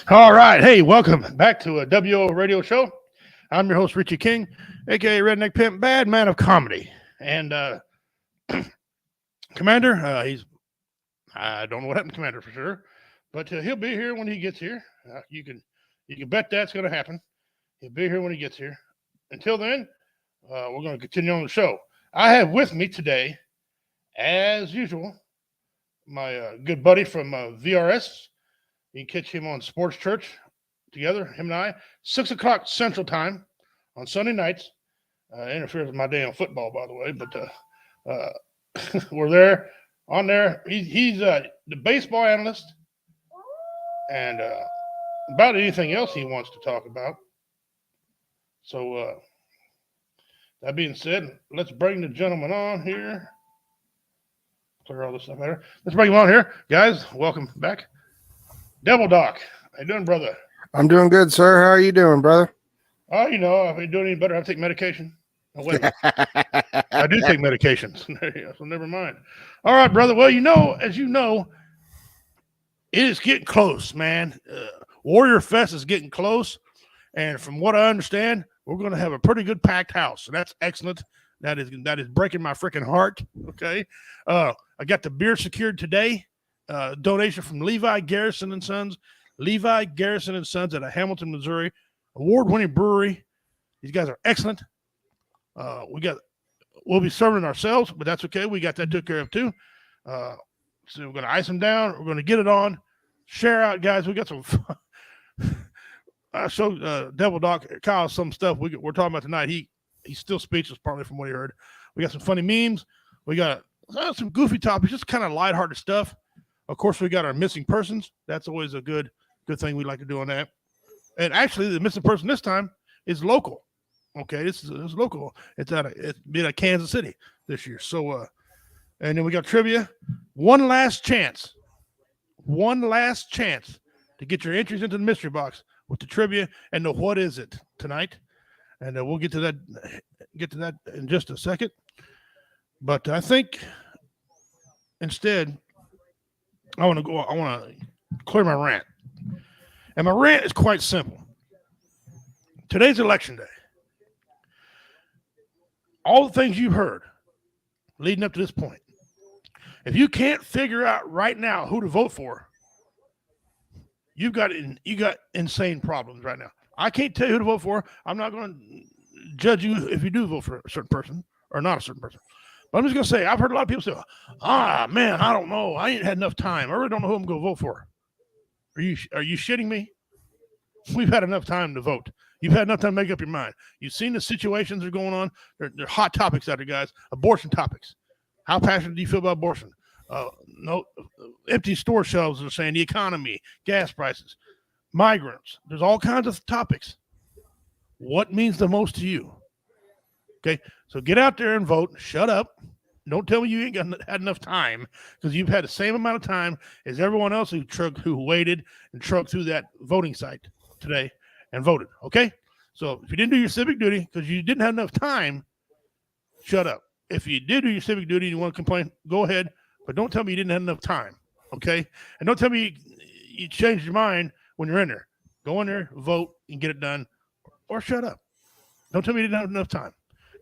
All right. Hey, welcome back to a WO radio show. I'm your host, Richie King, aka Redneck Pimp, bad man of comedy. And Commander, I don't know what happened to Commander for sure, but he'll be here when he gets here. You can bet that's going to happen. He'll be here when he gets here. Until then, we're going to continue on the show. I have with me today, as usual, my good buddy from VRS. You can catch him on Sports Church together, him and I, 6 o'clock Central Time on Sunday nights. Interferes with my damn football, by the way, but we're there on there. He's the baseball analyst and about anything else he wants to talk about. So, that being said, let's bring the gentleman on here. Clear all this stuff out here. Let's bring him on here. Guys, welcome back. Devil Doc, how you doing, brother? I'm doing good, sir. How are you doing, brother? Oh, if you're doing any better, I have to take medication. Oh, wait. I do take medications, so never mind. All right, brother. Well, as you know, it is getting close, man. Warrior Fest is getting close, and from what I understand, we're going to have a pretty good packed house, so that's excellent. That is breaking my freaking heart. Okay, I got the beer secured today. Donation from Levi Garrison and Sons. Levi Garrison and Sons out of Hamilton, Missouri. Award-winning brewery. These guys are excellent. We'll be serving ourselves, but that's okay. We got that took care of too. So we're going to ice them down. We're going to get it on. Share out, guys. We got some fun. I showed Devil Doc Kyle some stuff we're talking about tonight. He's still speechless, partly from what he heard. We got some funny memes. We got some goofy topics, just kind of lighthearted stuff. Of course, we got our missing persons. That's always a good thing we like to do on that. And actually, the missing person this time is local. Okay, this is local. It's been at Kansas City this year. So, and then we got trivia. One last chance to get your entries into the mystery box with the trivia and the what is it tonight. And we'll get to that in just a second. But I think instead, I want to clear my rant. And my rant is quite simple. Today's election day. All the things you've heard leading up to this point. If you can't figure out right now who to vote for, you got insane problems right now. I can't tell you who to vote for. I'm not going to judge you if you do vote for a certain person or not a certain person. But I'm just going to say, I've heard a lot of people say, man, I don't know. I ain't had enough time. I really don't know who I'm going to vote for. Are you shitting me? We've had enough time to vote. You've had enough time to make up your mind. You've seen the situations that are going on. They're hot topics out there, guys. Abortion topics. How passionate do you feel about abortion? No, empty store shelves are saying the economy, gas prices, migrants. There's all kinds of topics. What means the most to you? Okay, so get out there and vote. Shut up. Don't tell me you ain't had enough time, because you've had the same amount of time as everyone else who waited and trucked through that voting site today and voted. Okay, so if you didn't do your civic duty because you didn't have enough time, shut up. If you did do your civic duty and you want to complain, go ahead, but don't tell me you didn't have enough time. Okay, and don't tell me you changed your mind when you're in there. Go in there, vote, and get it done, or shut up. Don't tell me you didn't have enough time.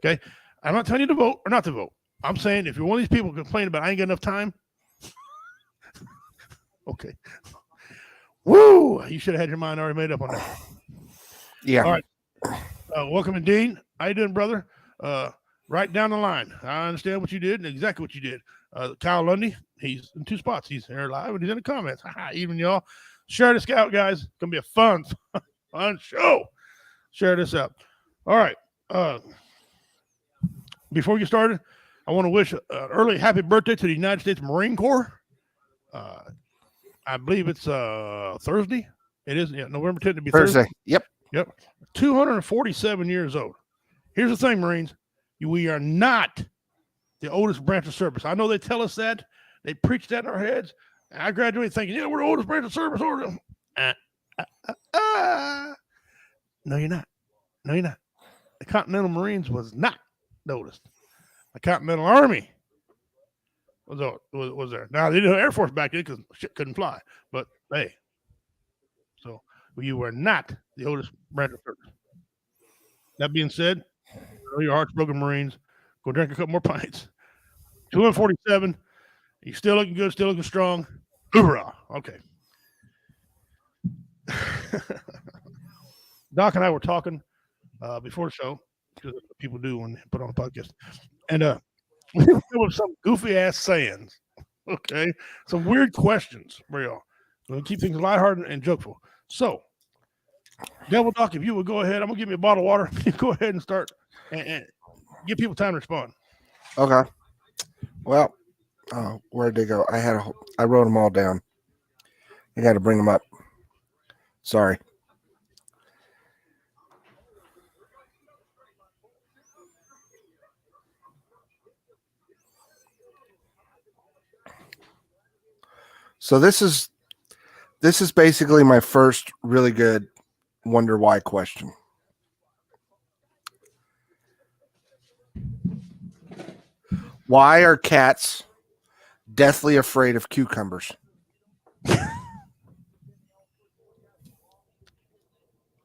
Okay, I'm not telling you to vote or not to vote. I'm saying if you're one of these people complaining about I ain't got enough time, okay. Woo! You should have had your mind already made up on that. Yeah. All right. Welcome, Dean. How you doing, brother? Right down the line. I understand what you did and exactly what you did. Kyle Lundy, he's in 2 spots. He's here live and he's in the comments. Even y'all. Share this out, guys. It's going to be a fun show. Share this out. All right. Before we get started, I want to wish an early happy birthday to the United States Marine Corps. I believe it's Thursday. It is November 10th to be Thursday. Yep. 247 years old. Here's the thing, Marines. We are not the oldest branch of service. I know they tell us that. They preach that in our heads. And I graduated thinking, we're the oldest branch of service. No, you're not. No, you're not. The Continental Marines was not the oldest. The Continental Army was there. Now, they didn't have Air Force back then because shit couldn't fly. But, hey. So, You are not the Otis Brandon III. That being said, I know your heart's broken, Marines. Go drink a couple more pints. 247. You still looking good, still looking strong. Hoorah. Okay. Doc and I were talking before the show, because that's what people do when they put on a podcast. And we were with some goofy ass sayings. Okay. Some weird questions for y'all. We'll keep things lighthearted and jokeful. So, Devil Doc, if you would go ahead, I'm gonna give you a bottle of water. You go ahead and start and give people time to respond. Okay. Well, where'd they go? I wrote them all down. I got to bring them up. Sorry. So this is basically my first really good wonder why question. Why are cats deathly afraid of cucumbers? I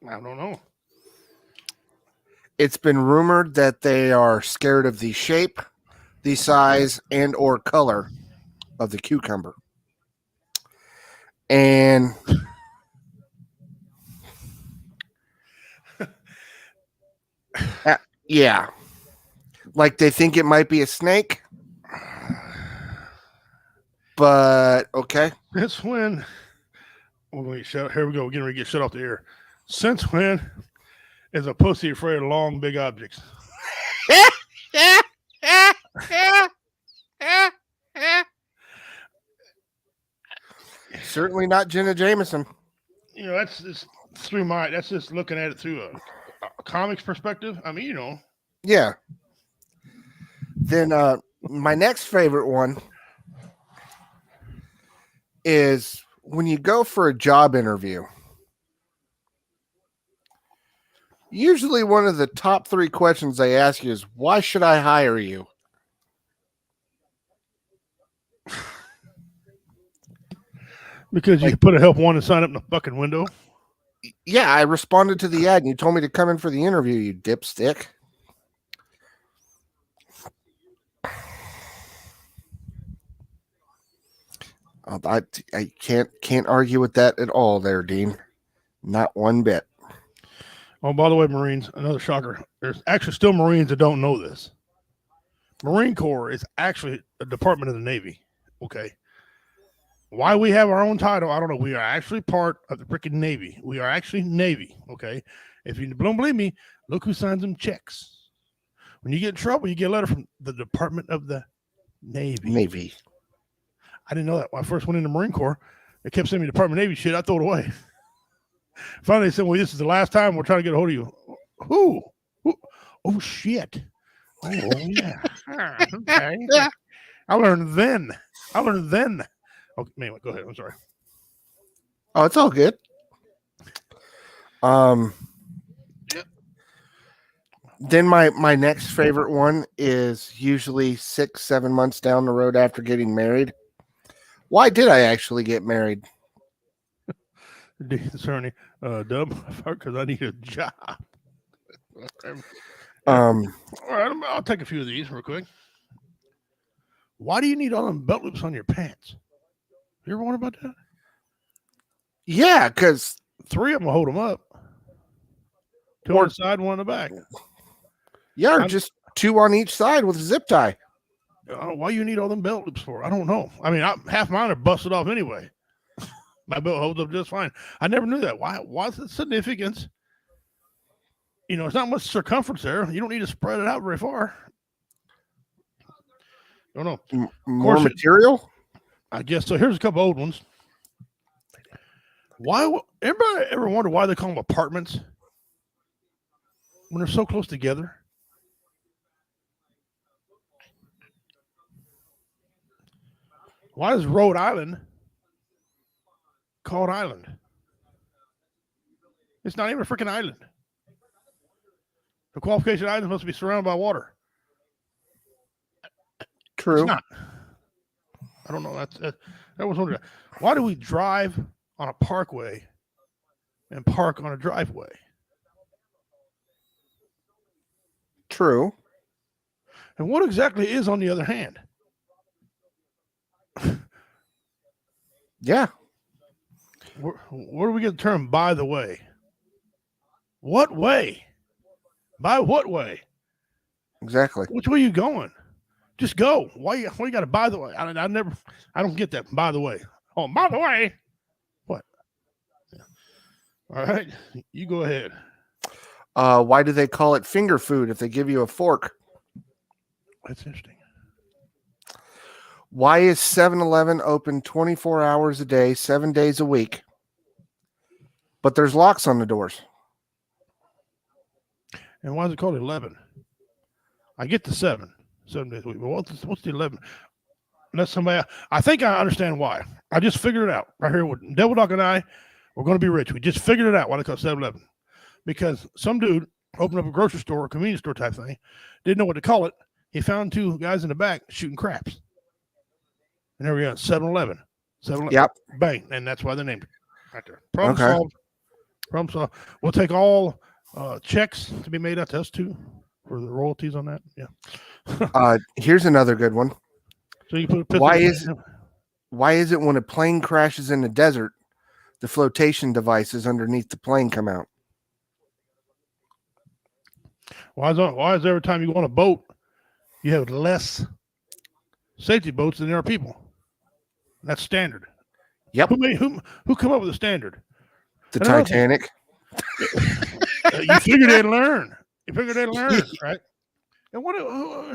don't know. It's been rumored that they are scared of the shape, the size, and or color of the cucumber. And yeah, like they think it might be a snake. But okay. Since when? Here we go. We're getting ready to get shut off the air. Since when is a pussy afraid of long, big objects? Certainly not Jenna Jameson. You know, that's just that's just looking at it through a comics perspective. I mean, you know. Yeah. Then my next favorite one is when you go for a job interview. Usually one of the top 3 questions they ask you is, why should I hire you? Because you put a help wanted sign up in the fucking window. Yeah, I responded to the ad and you told me to come in for the interview, you dipstick. I can't argue with that at all there, Dean. Not one bit. Oh, by the way, Marines, another shocker. There's actually still Marines that don't know this. Marine Corps is actually a department of the Navy. Okay. Why we have our own title, I don't know. We are actually part of the freaking Navy. We are actually Navy. Okay. If you don't believe me, look who signs them checks. When you get in trouble, you get a letter from the Department of the Navy. I didn't know that. When I first went in the Marine Corps, they kept sending me Department of Navy shit. I threw it away. Finally, they said, well, this is the last time we're trying to get a hold of you. Who? Oh, shit. Oh, yeah. Okay. I learned then. Okay, anyway, go ahead. I'm sorry. Oh, it's all good. Then my next favorite one is usually 6-7 months down the road after getting married. Why did I actually get married? Attorney, Dub, because I need a job. All right, I'll take a few of these real quick. Why do you need all them belt loops on your pants? You ever wonder about that? Yeah, because 3 of them will hold them up. 2 on the side, 1 on the back. Yeah, just 2 on each side with a zip tie. Why you need all them belt loops for? I don't know. I mean, half mine are busted off anyway. My belt holds up just fine. I never knew that. What's the significance? You know, it's not much circumference there. You don't need to spread it out very far. Don't know. More material? I guess so. Here's a couple old ones. Everybody ever wonder why they call them apartments when they're so close together? Why is Rhode Island called Island? It's not even a freaking island. The qualification island must be surrounded by water. True. It's not. I don't know. That was wondering. Why do we drive on a parkway and park on a driveway. True. And what exactly is on the other hand? Yeah. Where do we get the term by the way? What way? By what way? Exactly. Which way you going? Just go. Why you got to by the way? I don't get that. By the way. Oh, by the way. What? Yeah. All right. You go ahead. Why do they call it finger food if they give you a fork? That's interesting. Why is 7-Eleven open 24 hours a day, 7 days a week? But there's locks on the doors. And why is it called 11? I get the 7 days a week, but what's the 11? Unless somebody, I think I understand why. I just figured it out right here with Devil Dog and I. We're going to be rich. We just figured it out why they call it 7-Eleven. Because some dude opened up a grocery store, a convenience store type thing, didn't know what to call it. He found 2 guys in the back shooting craps. And there we go, 7-Eleven. 7-Eleven. Yep. Bang. And that's why they named it right there. Problem Okay. solved. Problem solved. We'll take all checks to be made out to us too for the royalties on that. Yeah. Here's another good one. So you put a Why is it when a plane crashes in the desert, the flotation devices underneath the plane come out? Why is every time you go on a boat, you have less safety boats than there are people? That's standard. Yep. Who come up with the standard? The Titanic. You figured they'd learn. Right? And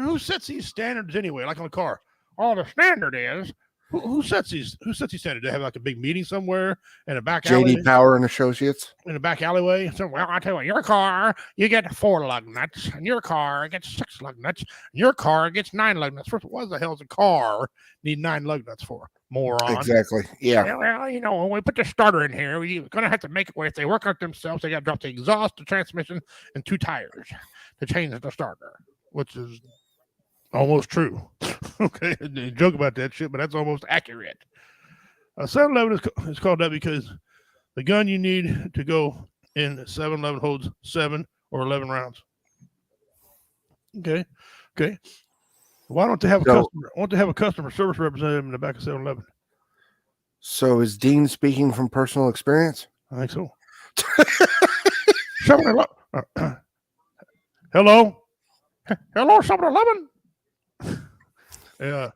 who sets these standards anyway? Like on a car, the standard is who sets these standards? They have like a big meeting somewhere in a back alley. JD Power and Associates. In a back alleyway. So, well, I tell you what, your car you get 4 lug nuts, and your car gets 6 lug nuts, and your car gets 9 lug nuts. First, what the hell does a car need 9 lug nuts for? Moron. Exactly. Yeah. Well, when we put the starter in here, we're going to have to make it where if they work on it themselves, they got to drop the exhaust, the transmission, and 2 tires to change the starter, which is almost true. Okay, they joke about that shit, but that's almost accurate. 7-Eleven is called that because the gun you need to go in 7-Eleven holds 7 or 11 rounds. Okay. Why don't they have a customer? Why don't they have a customer service representative in the back of 7-Eleven? So is Dean speaking from personal experience? I think so. 7-Eleven. Hello, 7-Eleven. Yeah,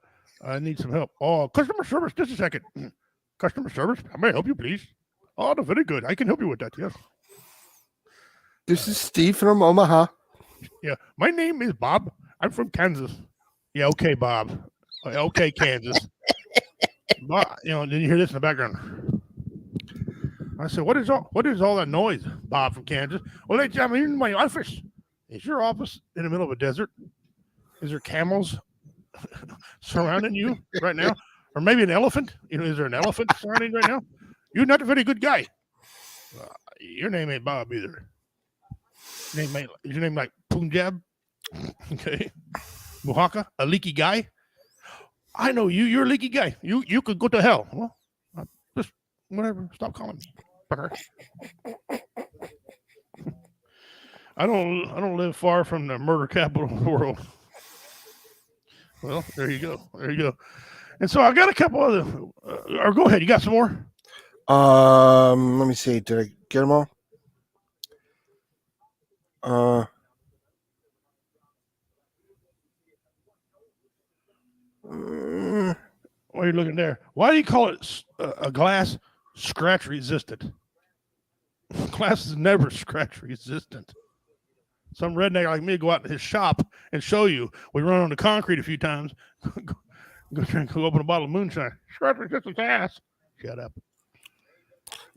I need some help. Oh, customer service. Just a second. Customer service. May I help you, please? Oh, no, very good. I can help you with that. Yes. This is Steve from Omaha. Yeah, my name is Bob. I'm from Kansas. Yeah, okay, Bob. Okay, Kansas. But, then you hear this in the background. I said, what is all that noise, Bob from Kansas? Well, I'm in my office. Is your office in the middle of a desert? Is there camels surrounding you right now? Or maybe an elephant? Is there an elephant surrounding you right now? You're not a very good guy. Your name ain't Bob either. Is your name like Punjab? Okay. Muhaka, a leaky guy? I know you. You're a leaky guy. You could go to hell. Well, just whatever. Stop calling me. I don't live far from the murder capital of the world. Well, there you go. And so I got a couple other. Or go ahead. You got some more? Let me see. Did I get them all? Why are you looking there? Why do you call it a glass scratch resistant? Glass is never scratch resistant. Some redneck like me go out to his shop and show you. We run on the concrete a few times. Go open a bottle of moonshine. Scratch resistant glass. Shut up.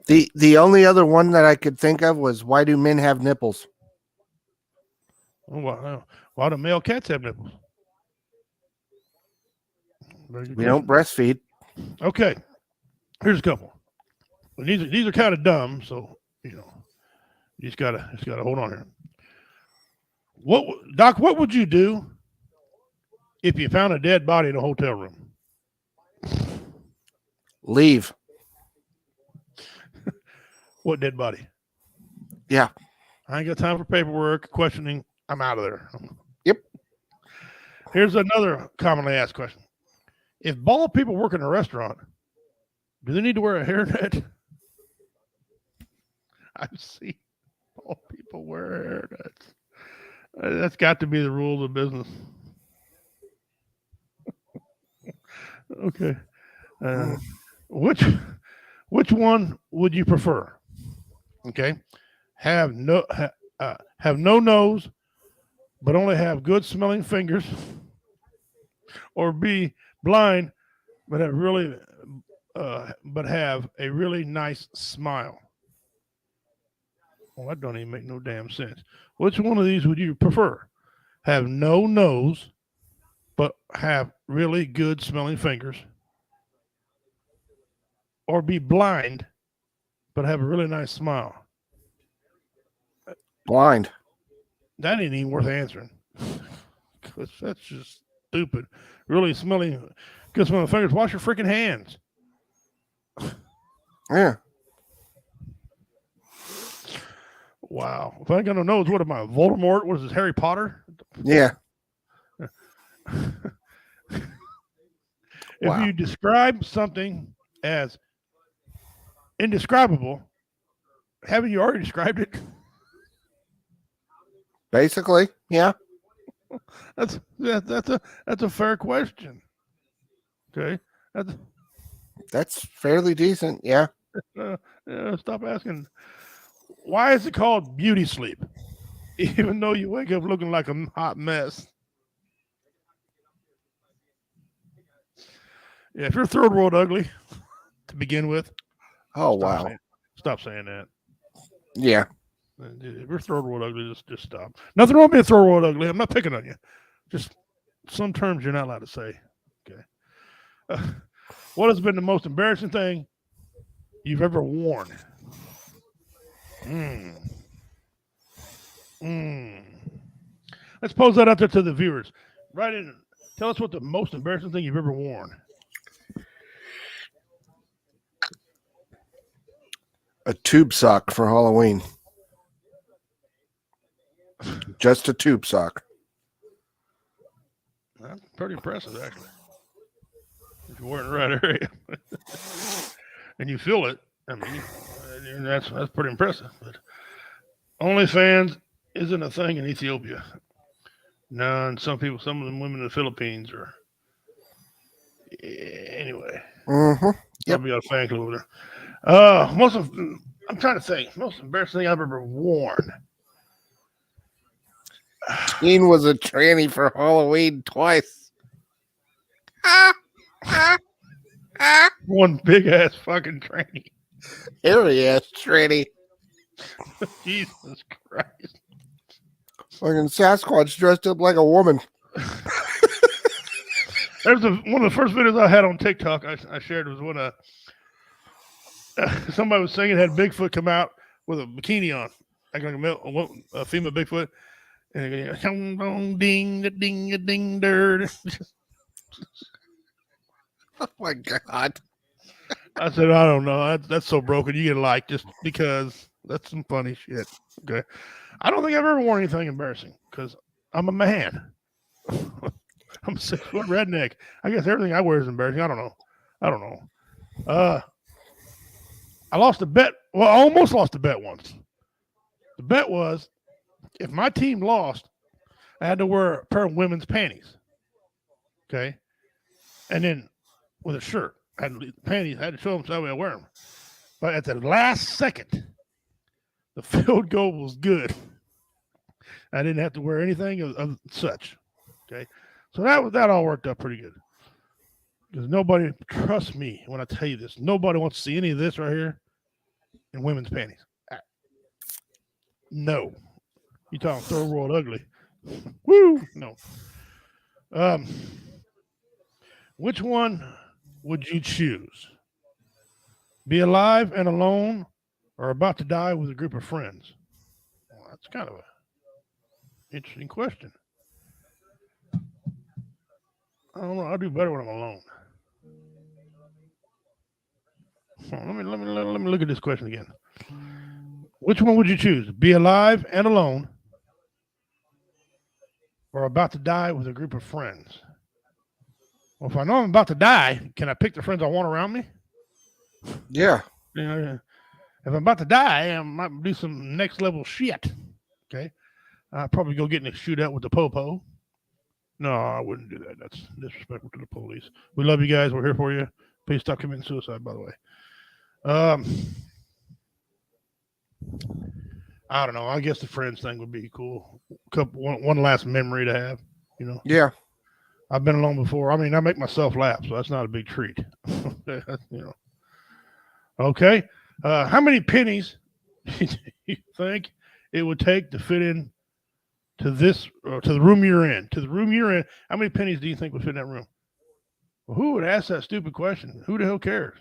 The only other one that I could think of was, why do men have nipples? Oh, wow. Why do male cats have nipples? We don't breastfeed. Okay. Here's a couple. These are kind of dumb, so you just gotta hold on here. Doc, what would you do if you found a dead body in a hotel room? Leave. What dead body? Yeah. I ain't got time for paperwork, questioning. I'm out of there. Yep. Here's another commonly asked question. If bald people work in a restaurant, do they need to wear a hairnet? I've seen bald people wear hairnets. That's got to be the rule of the business. Okay. Which one would you prefer? Okay. Have no nose, but only have good smelling fingers, or be blind but have a really nice smile. Well, that don't even make no damn sense. Which one of these would you prefer? Have no nose, but have really good smelling fingers, or be blind but have a really nice smile? Blind. That ain't even worth answering. Because that's just stupid. Really good smelling fingers. Wash your freaking hands. Yeah. Wow. If I ain't got no nose, what am I? Voldemort? What is this? Harry Potter? Yeah. If Wow. you describe something as indescribable, haven't you already described it? Basically, yeah. That's a fair question. Okay. That's fairly decent. Yeah. Stop asking. Why is it called beauty sleep? Even though you wake up looking like a hot mess. Yeah, if you're third world ugly to begin with, Oh, wow. Stop saying that. Yeah. If you're third world ugly, just stop. Nothing wrong with being third world ugly. I'm not picking on you. Just some terms you're not allowed to say. Okay. What has been the most embarrassing thing you've ever worn? Let's pose that out there to the viewers. Write in. Tell us what the most embarrassing thing you've ever worn. A tube sock for Halloween. Just a tube sock. That's pretty impressive, actually. If you're wearing the right area and you feel it, I mean, that's pretty impressive. But OnlyFans isn't a thing in Ethiopia. No, and some of them women in the Philippines are. Anyway, Mm-hmm. Yep. Probably got a fan club over there. I'm trying to think. Most embarrassing thing I've ever worn. Teen was a tranny for Halloween twice. One big ass fucking tranny. Hairy ass tranny. Jesus Christ. Fucking Sasquatch dressed up like a woman. There's one of the first videos I had on TikTok I shared was when somebody was singing, had Bigfoot come out with a bikini on, acting like a female Bigfoot, and they go, ding, ding, ding, dirt. Oh my God. I said, I don't know. That's so broken. You get a like just because that's some funny shit. Okay. I don't think I've ever worn anything embarrassing because I'm a man. I'm a 6 foot redneck. I guess everything I wear is embarrassing. I don't know. I lost a bet. Well, I almost lost a bet once. The bet was if my team lost, I had to wear a pair of women's panties. Okay. And then with a shirt. I had panties. I had to show them so I wear them. But at the last second, the field goal was good. I didn't have to wear anything of such. Okay. So that all worked out pretty good. Because nobody trusts me when I tell you this. Nobody wants to see any of this right here in women's panties. No. You talking third world ugly. Woo! No. Which one would you choose? Be alive and alone or about to die with a group of friends? Well, that's kind of an interesting question. I don't know. I'll do better when I'm alone. Let me look at this question again. Which one would you choose? Be alive and alone, or about to die with a group of friends? Well, if I know I'm about to die, can I pick the friends I want around me? Yeah. You know, if I'm about to die, I might do some next level shit. Okay. I'll probably go get in a shootout with the popo. No, I wouldn't do that. That's disrespectful to the police. We love you guys. We're here for you. Please stop committing suicide, by the way. I don't know. I guess the friends thing would be cool. One last memory to have, you know. Yeah. I've been alone before. I mean, I make myself laugh, so that's not a big treat. You know. Okay. How many pennies do you think it would take to fit in to the room you're in? To the room you're in, how many pennies do you think would fit in that room? Well, who would ask that stupid question? Who the hell cares?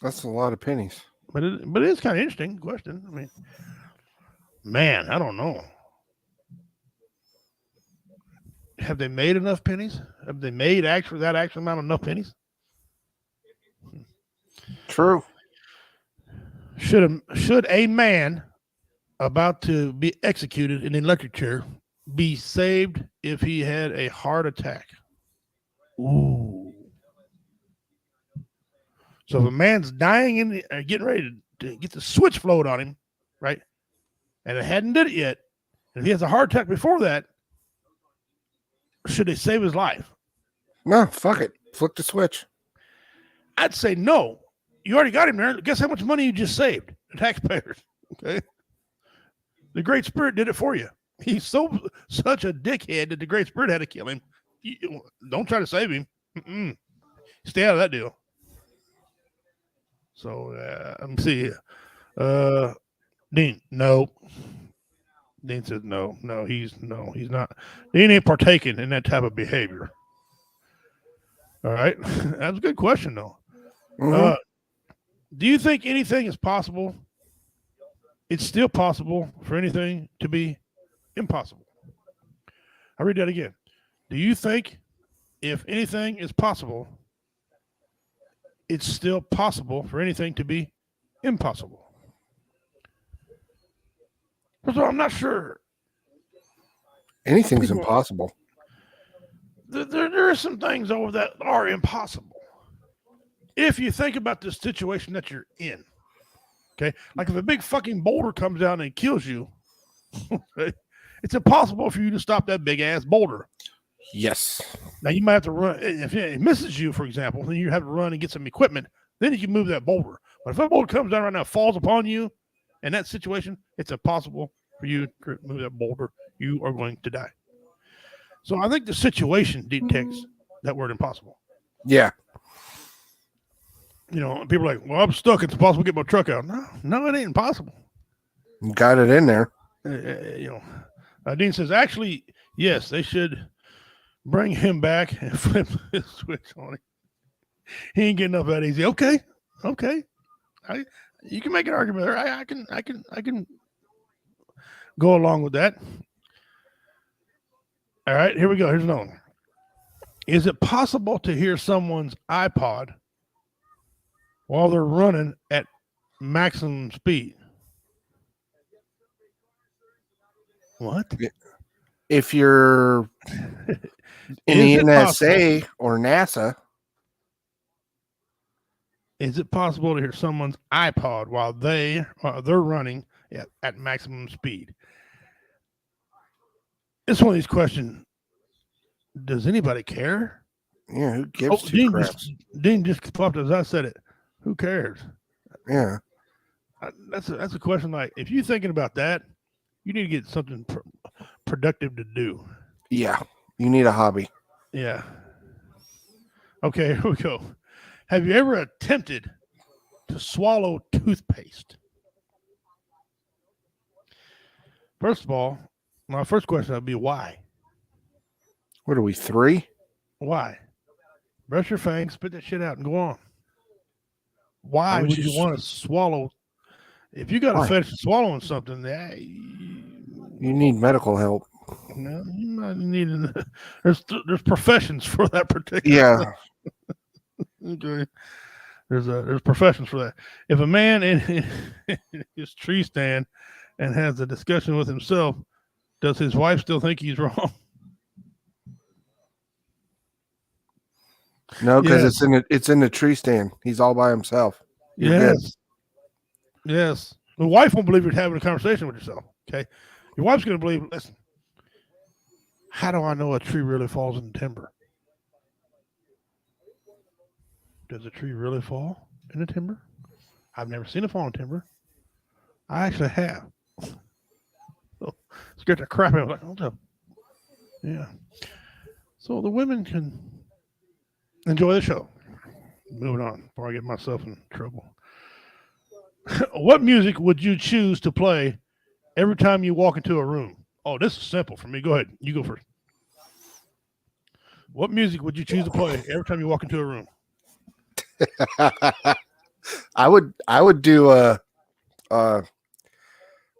That's a lot of pennies. But it is kind of interesting question. I mean, man, I don't know. Have they made enough pennies? Have they made that actual amount of enough pennies? True. Should a man about to be executed in an electric chair be saved if he had a heart attack? Ooh. So if a man's dying getting ready to get the switch flowed on him, right, and it hadn't did it yet, and if he has a heart attack before that, should they save his life? No, fuck it. Flip the switch. I'd say no. You already got him there. Guess how much money you just saved? The taxpayers. Okay. The Great Spirit did it for you. He's such a dickhead that the Great Spirit had to kill him. Don't try to save him. Stay out of that deal. So let me see here. Dean, no. Dean says no. He's not. Dean ain't partaking in that type of behavior. All right. That's a good question, though. Mhm. Do you think anything is possible? It's still possible for anything to be impossible. I'll read that again. Do you think if anything is possible, it's still possible for anything to be impossible? First of all, I'm not sure. Anything's impossible. There are some things over that are impossible. If you think about the situation that you're in, okay, like if a big fucking boulder comes down and kills you, okay, it's impossible for you to stop that big ass boulder. Yes. Now you might have to run. If it misses you, for example, then you have to run and get some equipment. Then you can move that boulder. But if a boulder comes down right now, falls upon you, in that situation, it's impossible for you to move that boulder. You are going to die. So I think the situation detects that word impossible. Yeah. You know, people are like, well, I'm stuck. It's impossible to get my truck out. No, it ain't impossible. You got it in there. You know, Dean says, actually, yes, they should bring him back and flip his switch on him. He ain't getting up that easy. Okay. You can make an argument there. I can go along with that. All right, here we go. Here's another one. Is it possible to hear someone's iPod while they're running at maximum speed? What? If you're in the NSA or NASA. Is it possible to hear someone's iPod while they're running at maximum speed? It's one of these questions. Does anybody care? Yeah, who gives two craps? Dean just popped as I said it. Who cares? Yeah. That's a question like, if you're thinking about that, you need to get something productive to do. Yeah, you need a hobby. Yeah. Okay, here we go. Have you ever attempted to swallow toothpaste? First of all, my first question would be why? What are we, 3? Why? Brush your fangs, spit that shit out, and go on. Why would you want to swallow? If you got a fetish for swallowing something, you need medical help. No, you might need. There's professions for that particular. Yeah. Okay. There's professions for that. If a man in his tree stand and has a discussion with himself, does his wife still think he's wrong? No, because Yes. it's in the tree stand. He's all by himself. You're good. Yes. The wife won't believe you're having a conversation with yourself. Okay. Your wife's going to believe, listen, how do I know a tree really falls in the timber? Does a tree really fall in the timber? I've never seen it fall in timber. I actually have. So, scared the crap out of me. Like, hold up. Yeah. So the women can enjoy the show. Moving on before I get myself in trouble. What music would you choose to play every time you walk into a room? Oh, this is simple for me. Go ahead. You go first. What music would you choose to play every time you walk into a room? I would do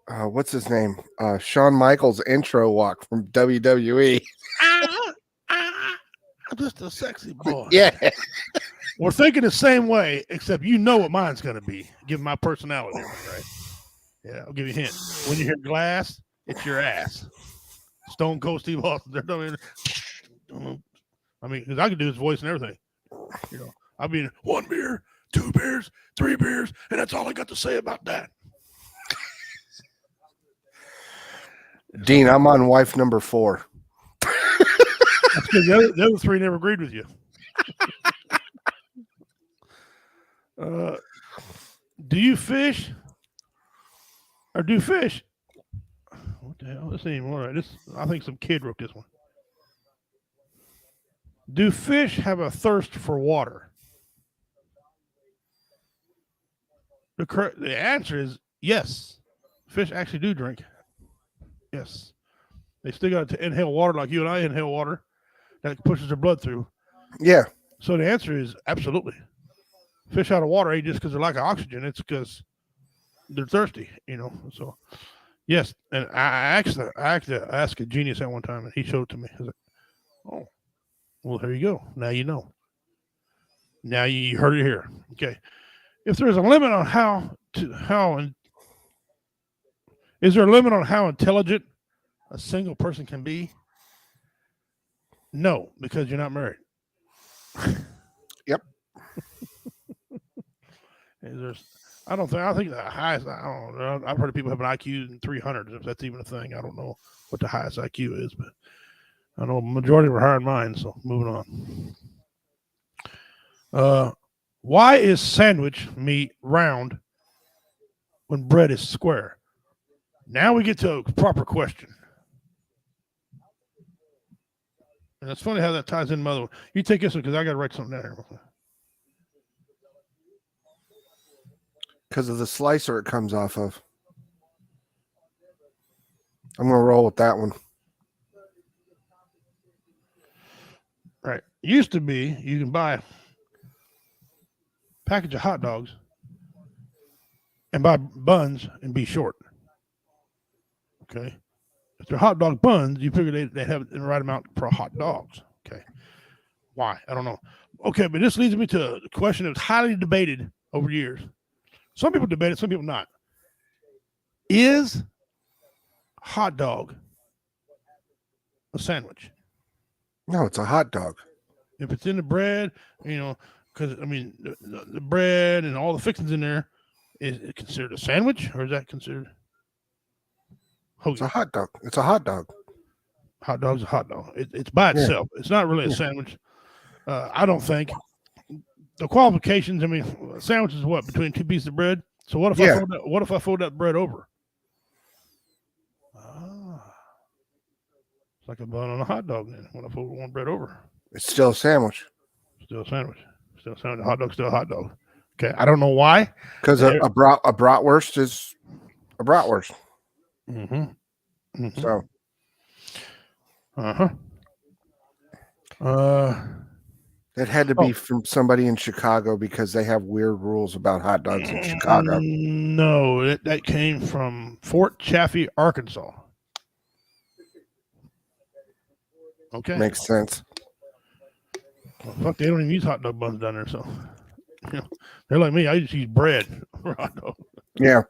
what's his name? Shawn Michaels intro walk from WWE. I'm just a sexy boy. Yeah. We're thinking the same way, except you know what mine's going to be, given my personality, right? Yeah, I'll give you a hint. When you hear glass, it's your ass. Stone Cold Steve Austin. I mean, because I can do his voice and everything. You know, I mean, 1 beer, 2 beers, 3 beers, and that's all I got to say about that. Dean, I'm on wife number 4. That's because the other 3 never agreed with you. Do you fish or do fish? What the hell? This ain't even right. I think some kid wrote this one. Do fish have a thirst for water? The answer is yes. Fish actually do drink. Yes. They still got to inhale water like you and I inhale water that pushes their blood through. Yeah. So the answer is absolutely. Fish out of water ain't just because they're like oxygen. It's because they're thirsty, you know. So, yes. And I actually asked a genius at one time, and he showed it to me. I was like, oh, well, there you go. Now you know. Now you heard it here. Okay. If there's a limit on is there a limit on how intelligent a single person can be? No, because you're not married. Yep. I think the highest, I don't know. I've heard of people have an IQ in 300, if that's even a thing. I don't know what the highest IQ is, but I know a majority were higher than mine. So moving on. Why is sandwich meat round when bread is square? Now we get to a proper question. And it's funny how that ties in my other one. You take this one because I got to write something down here. Because of the slicer it comes off of. I'm going to roll with that one. Right. Used to be you can buy a package of hot dogs and buy buns and be short. Okay. If they're hot dog buns, you figure they have the right amount for hot dogs. Okay. Why? I don't know. Okay, but this leads me to a question that was highly debated over years. Some people debate it, some people not. Is hot dog a sandwich? No, it's a hot dog. If it's in the bread, you know, because I mean, the bread and all the fixings in there, is it considered a sandwich, or is that considered? It's a hot dog. It's a hot dog. Hot dog's a hot dog. It's by itself. It's not really a sandwich. I don't think. The qualifications. I mean, a sandwich is what, between 2 pieces of bread. So what if I fold that bread over? It's like a bun on a hot dog. Then when I fold one bread over, it's still a sandwich. Still a sandwich. Still a sandwich. A hot dog. Still a hot dog. Okay, I don't know why. Because a bratwurst is a bratwurst. Mm-hmm. Mm-hmm. So. It had to be from somebody in Chicago because they have weird rules about hot dogs in Chicago. No, that came from Fort Chaffee, Arkansas. Okay. Makes sense. Well, fuck, they don't even use hot dog buns down there, so. They're like me. I just use bread. Yeah.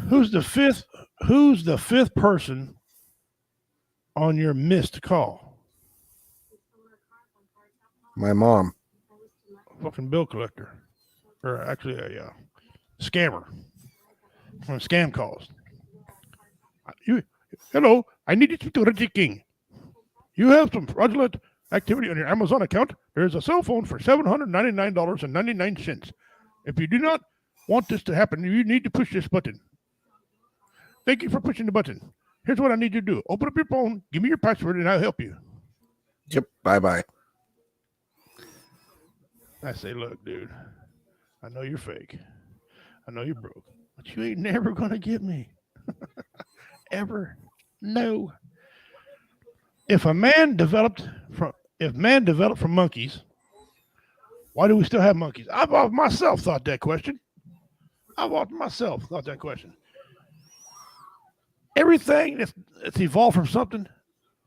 Who's the fifth person on your missed call? My mom. Fucking bill collector, or actually a scammer. Scam calls. Hello, I need you to speak to Reggie King. You have some fraudulent activity on your Amazon account. There is a cell phone for $799.99. If you do not want this to happen, you need to push this button. Thank you for pushing the button. Here's what I need you to do. Open up your phone, give me your password, and I'll help you. Yep. Bye-bye. I say, look, dude, I know you're fake. I know you're broke, but you ain't never going to get me. Ever. No. If man developed from monkeys, why do we still have monkeys? I've often myself thought that question. Everything that's evolved from something,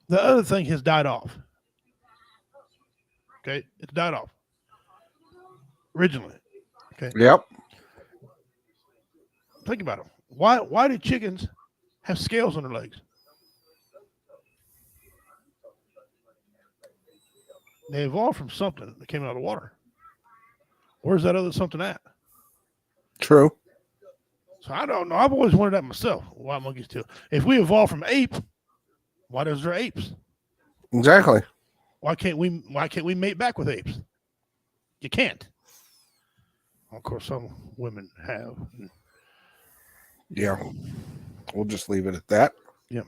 the other thing has died off. Okay, it's died off originally. Okay. Yep. Think about it. Why do chickens have scales on their legs? They evolved from something that came out of the water. Where's that other something at? True. So I don't know. I've always wondered that myself. Why monkeys too? If we evolved from ape, why does there apes? Exactly. Why can't we mate back with apes? You can't. Of course, some women have. Yeah. We'll just leave it at that. Yeah.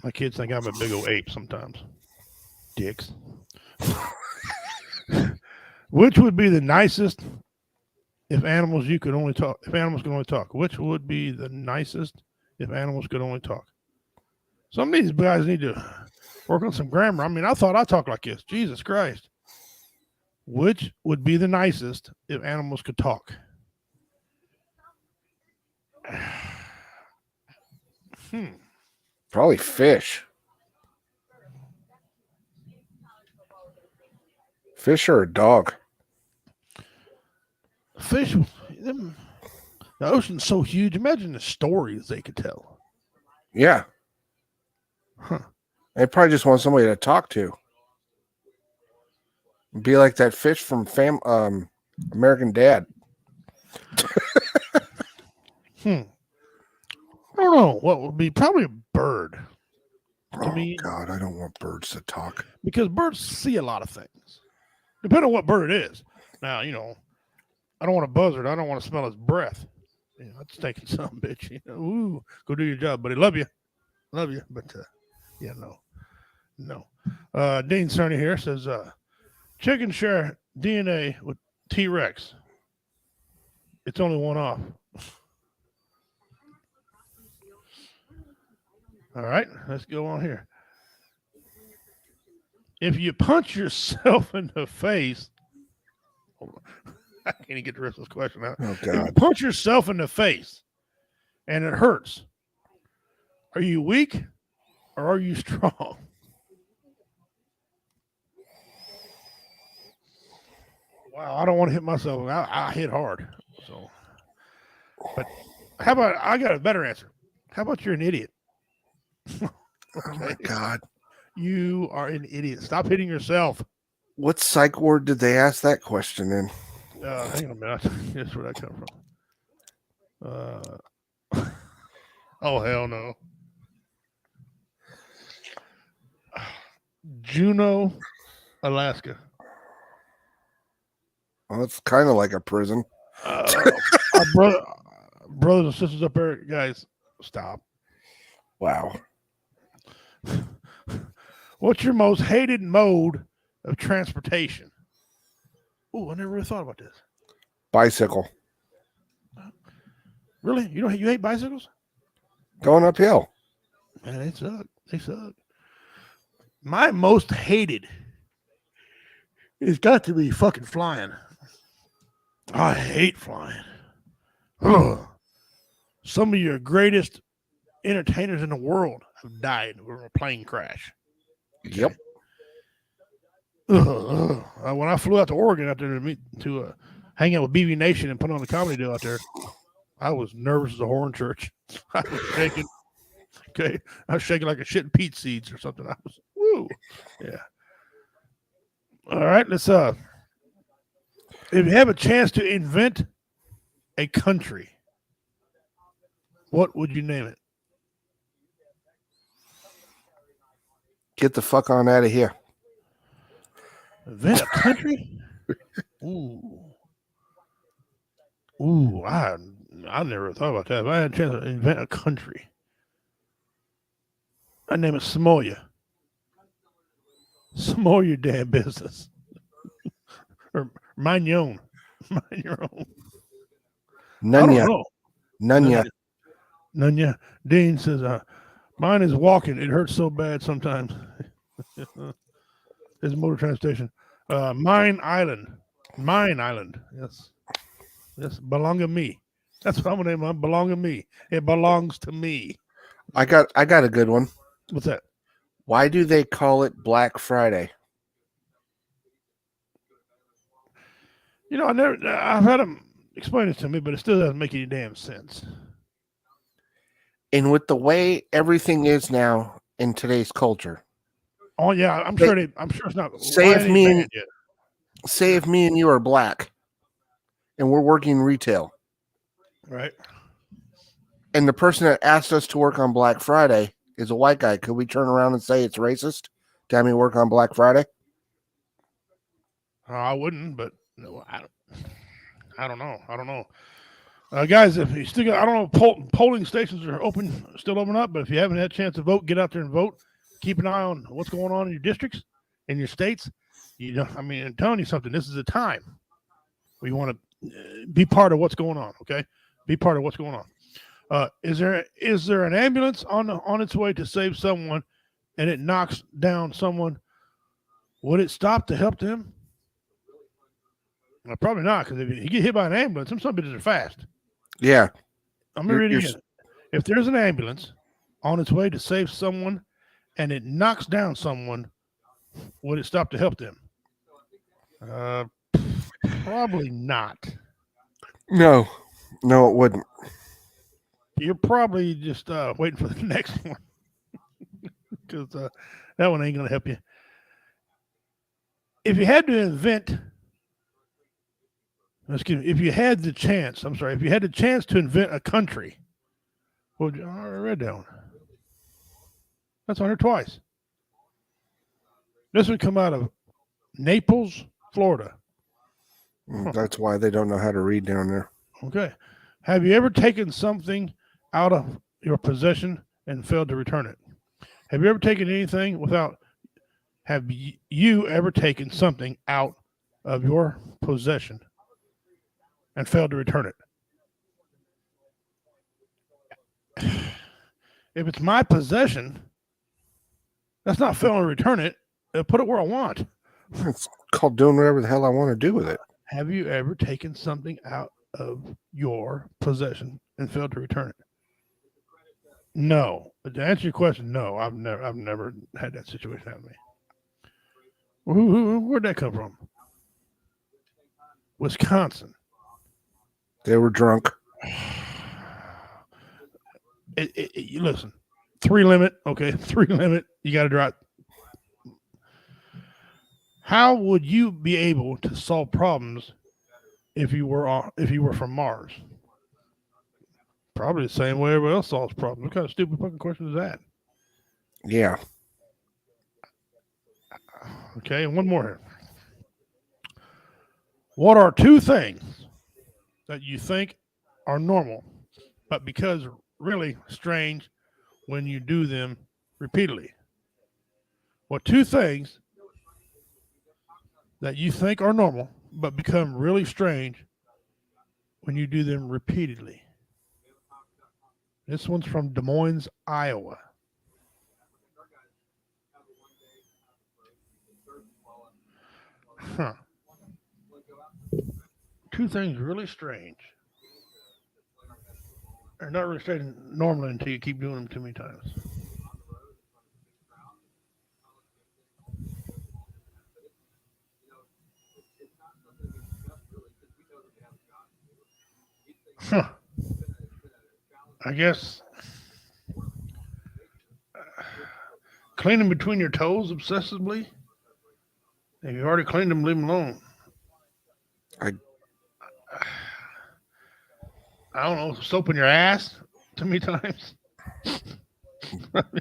My kids think I'm a big old ape sometimes. Dicks. Which would be the nicest if animals could only talk? If animals could only talk, which would be the nicest if animals could only talk? Some of these guys need to work on some grammar. I mean, I thought I talked like this. Jesus Christ. Which would be the nicest if animals could talk? Probably fish. Fish or a dog? Fish, the ocean's so huge. Imagine the stories they could tell. Yeah. Huh. They probably just want somebody to talk to. Be like that fish from American Dad. I don't know. What would be probably a bird. Oh, me, God, I don't want birds to talk. Because birds see a lot of things. Depending on what bird it is. Now, I don't want a buzzard. I don't want to smell his breath. That's thinking something, bitch. Ooh, go do your job, buddy. Love you. But no. Dean Cerny here says, chickens share DNA with T-Rex. It's only one off. All right, let's go on here. If you punch yourself in the face, I can't even get the rest of this question out. Oh, If you God. punch yourself in the face and it hurts, are you weak or are you strong? Wow, I don't want to hit myself. I hit hard. So, but how about I got a better answer? How about you're an idiot? Oh, my God. You are an idiot. Stop hitting yourself. What psych ward did they ask that question in? Hang on a minute. That's where that come from. Oh, hell no. Juneau, Alaska. Well, it's kind of like a prison. Our brothers and sisters up there, guys, stop. Wow. What's your most hated mode of transportation? Oh, I never really thought about this. Bicycle. Really? You hate bicycles? Going uphill. Man, they suck. They suck. My most hated has got to be fucking flying. I hate flying. Ugh. Some of your greatest entertainers in the world have died from a plane crash. Yep. When I flew out to Oregon out there to meet to hang out with BB Nation and put on a comedy deal out there, I was nervous as a whore in church. I was shaking. Okay, I was shaking like a shit in peat seeds or something. I was woo. Yeah. All right. Let's if you have a chance to invent a country, what would you name it? Get the fuck on out of here. Invent a country? Ooh. Ooh, I never thought about that. If I had a chance to invent a country, I'd name it Samoa. Samoa your damn business. Or mind your own. Mind your own. I don't Nunya. know. Nunya. Nunya. Dean says, mine is walking. It hurts so bad sometimes. It's motor transportation. Mine Island. Mine Island. Yes. Yes. Belong to me. That's what I'm gonna name it. Belong to me. It belongs to me. I got a good one. What's that? Why do they call it Black Friday? You know, I've had them explain it to me, but it still doesn't make any damn sense. And with the way everything is now in today's culture, Oh yeah, I'm sure it's not. Say if me and yet. say if me and you are black, and we're working retail, Right. and the person that asked us to work on Black Friday is a white guy, could we turn around and say it's racist to have me work on Black Friday? I wouldn't, but no, I don't know. I don't know. Guys, if you still got, I don't know, polling stations are still open up, but if you haven't had a chance to vote, get out there and vote. Keep an eye on what's going on in your districts, in your states. You know, I mean, I'm telling you something. This is a time we want to be part of what's going on. Okay, be part of what's going on. Is there an ambulance on its way to save someone, and it knocks down someone? Would it stop to help them? Well, probably not, because if you get hit by an ambulance, some bitches are fast. Yeah. I'm gonna read it again. If there's an ambulance on its way to save someone and it knocks down someone, would it stop to help them? Probably not. No, it wouldn't. You're probably just waiting for the next one because that one ain't gonna help you. If you had to invent, excuse me, if you had the chance, if you had the chance to invent a country, well, I already read that one. That's on here twice. This would come out of Naples, Florida. That's why they don't know how to read down there. Okay. Have you ever taken something out of your possession and failed to return it? Have you ever taken anything have you ever taken something out of your possession and failed to return it? If it's my possession, that's not failing to return it. Put it where I want. It's called doing whatever the hell I want to do with it. Have you ever taken something out of your possession and failed to return it? No. But to answer your question, no, I've never had that situation happen to me. Where'd that come from? Wisconsin. They were drunk. You listen. 3 limit. Okay, 3 limit. You got to drive. How would you be able to solve problems if you were from Mars? Probably the same way everybody else solves problems. What kind of stupid fucking question is that? Yeah. Okay, and one more here. What are 2 things that you think are normal, but because really strange when you do them repeatedly? What 2 things that you think are normal, but become really strange when you do them repeatedly? This one's from Des Moines, Iowa. Huh. 2 things really strange. They're not really strange normally until you keep doing them too many times. Huh. I guess cleaning between your toes obsessively. If you already cleaned them, leave them alone. I I don't know. Soaping your ass too many times.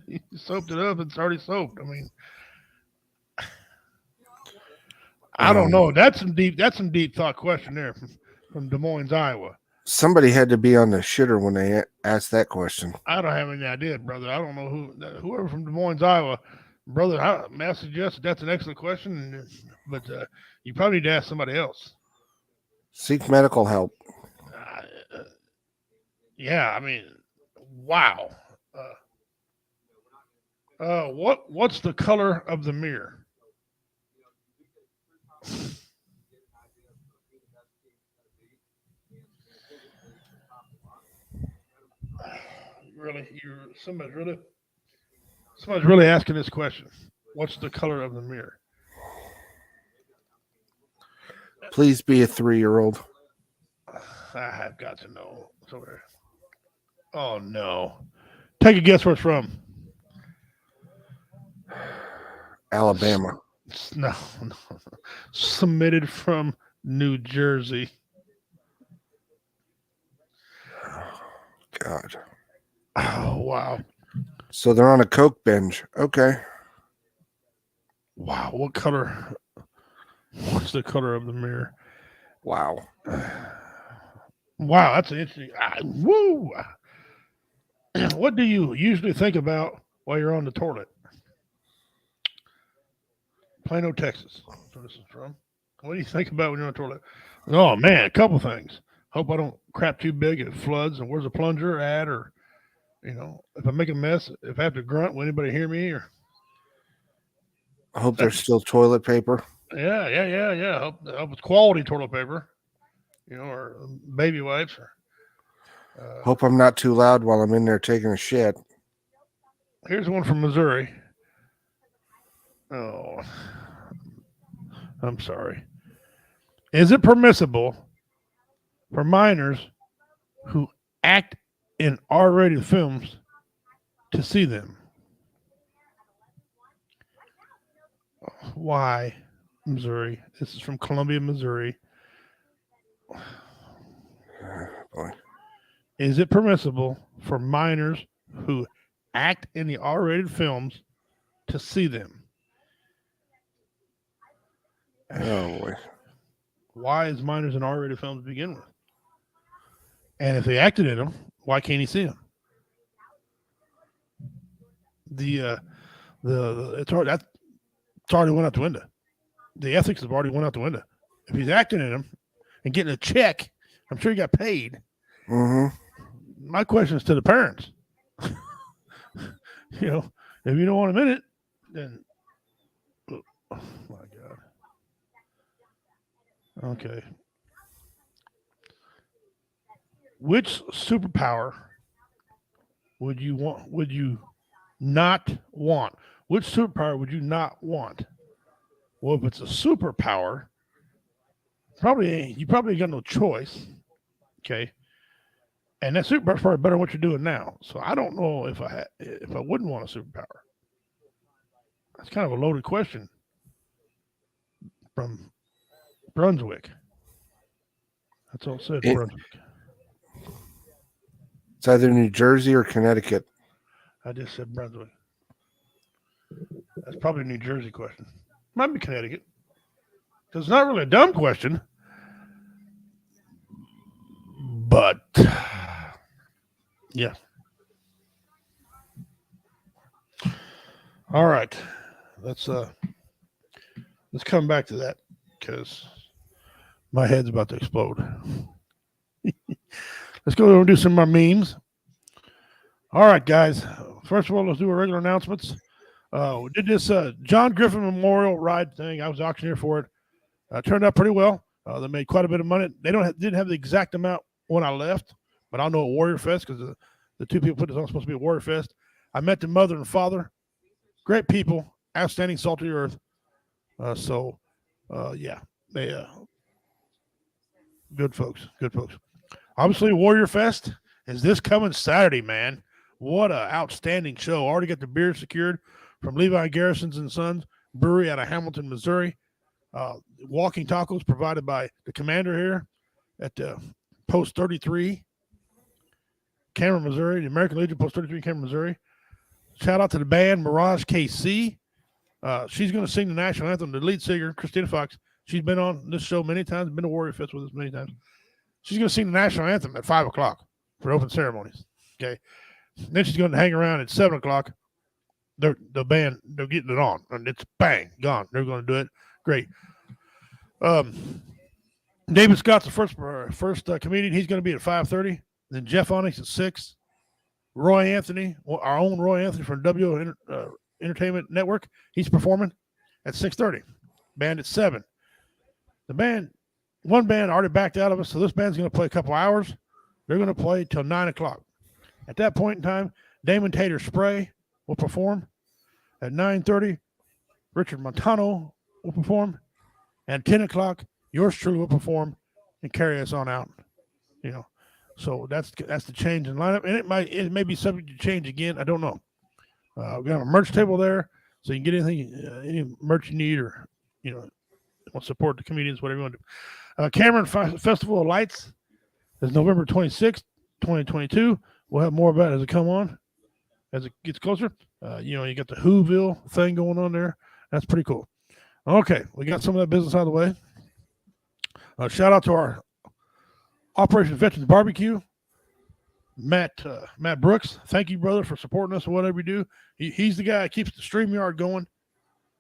You soaped it up. It's already soaped. I mean, I don't know. That's some deep. That's some deep thought question there from Des Moines, Iowa. Somebody had to be on the shitter when they asked that question. I don't have any idea, brother. I don't know whoever from Des Moines, Iowa, brother. I suggest that's an excellent question, but you probably need to ask somebody else. Seek medical help. Uh, yeah, I mean, wow. What's the color of the mirror? Really, somebody's really asking this question. What's the color of the mirror? Please be a 3-year-old. I have got to know. So, oh no! Take a guess where it's from. Alabama. No, no. Submitted from New Jersey. God. Oh wow! So they're on a Coke binge. Okay. Wow, what color? What's the color of the mirror? Wow. Wow, that's an interesting. Woo! What do you usually think about while you're on the toilet? Plano, Texas. That's where this is from. What do you think about when you're on the toilet? Oh man, a couple things. Hope I don't crap too big, it floods, and where's the plunger at? Or if I make a mess, if I have to grunt, will anybody hear me? Or I hope there's still toilet paper. yeah. Hope it's quality toilet paper, or baby wipes. Or Hope I'm not too loud while I'm in there taking a shit. here's one from Missouri. Oh, I'm sorry. Is it permissible for minors who act in R-rated films to see them? Why, Missouri? This is from Columbia, Missouri. Boy. Is it permissible for minors who act in the R-rated films to see them? Oh boy. Why is minors in R-rated films to begin with? And if they acted in them, why can't he see them? It's already went out the window. The ethics have already went out the window. If he's acting in them and getting a check, I'm sure he got paid. Mm-hmm. My question is to the parents. If you don't want him in it, then oh my God. Okay. Which superpower would you want? Would you not want? Which superpower would you not want? Well, if it's a superpower, you probably got no choice. Okay. And that superpower is probably better than what you're doing now. So I don't know if I wouldn't want a superpower. That's kind of a loaded question from Brunswick. That's all it said. Brunswick. It's either New Jersey or Connecticut. I just said Brunswick. That's probably a New Jersey question. Might be Connecticut. So it's not really a dumb question. But yeah. All right. Let's come back to that because my head's about to explode. Let's go over and do some more memes. All right, guys. First of all, let's do our regular announcements. We did this John Griffin Memorial Ride thing. I was auctioneer for it. Turned out pretty well. They made quite a bit of money. They didn't have the exact amount when I left, but I know at Warrior Fest because the two people put this on supposed to be at Warrior Fest. I met the mother and father. Great people. Outstanding salt of the earth. Yeah. They good folks. Good folks. Obviously, Warrior Fest is this coming Saturday, man. What a outstanding show. Already got the beer secured from Levi Garrison's and Sons Brewery out of Hamilton, Missouri. Walking tacos provided by the commander here at Post 33, Cameron, Missouri. The American Legion Post 33, Cameron, Missouri. Shout out to the band Mirage KC. She's going to sing the national anthem. The lead singer, Christina Fox, she's been on this show many times, been to Warrior Fest with us many times. She's going to sing the national anthem at 5 o'clock for open ceremonies. Okay. Then she's going to hang around at 7 o'clock. The band, they're getting it on. And it's bang, gone. They're going to do it. Great. David Scott's the first comedian. He's going to be at 5:30. Then Jeff Onyx at 6. Roy Anthony, our own Roy Anthony from W Entertainment Network, he's performing at 6:30. Band at 7. One band already backed out of us, so this band's going to play a couple hours. They're going to play till 9 o'clock. At that point in time, Damon Tater Spray will perform. At 9:30, Richard Montano will perform. At 10 o'clock, yours truly will perform and carry us on out. You know, so that's the change in lineup, and it may be subject to change again. I don't know. We have a merch table there, so you can get anything, any merch you need, or want to support the comedians, whatever you want to do. Cameron Festival of Lights is November 26th, 2022. We'll have more about it as it come on, as it gets closer. You got the Whoville thing going on there. That's pretty cool. Okay, we got some of that business out of the way. Shout out to our Operation Veterans Barbecue, Matt Brooks. Thank you, brother, for supporting us and whatever you do. He's the guy that keeps the StreamYard going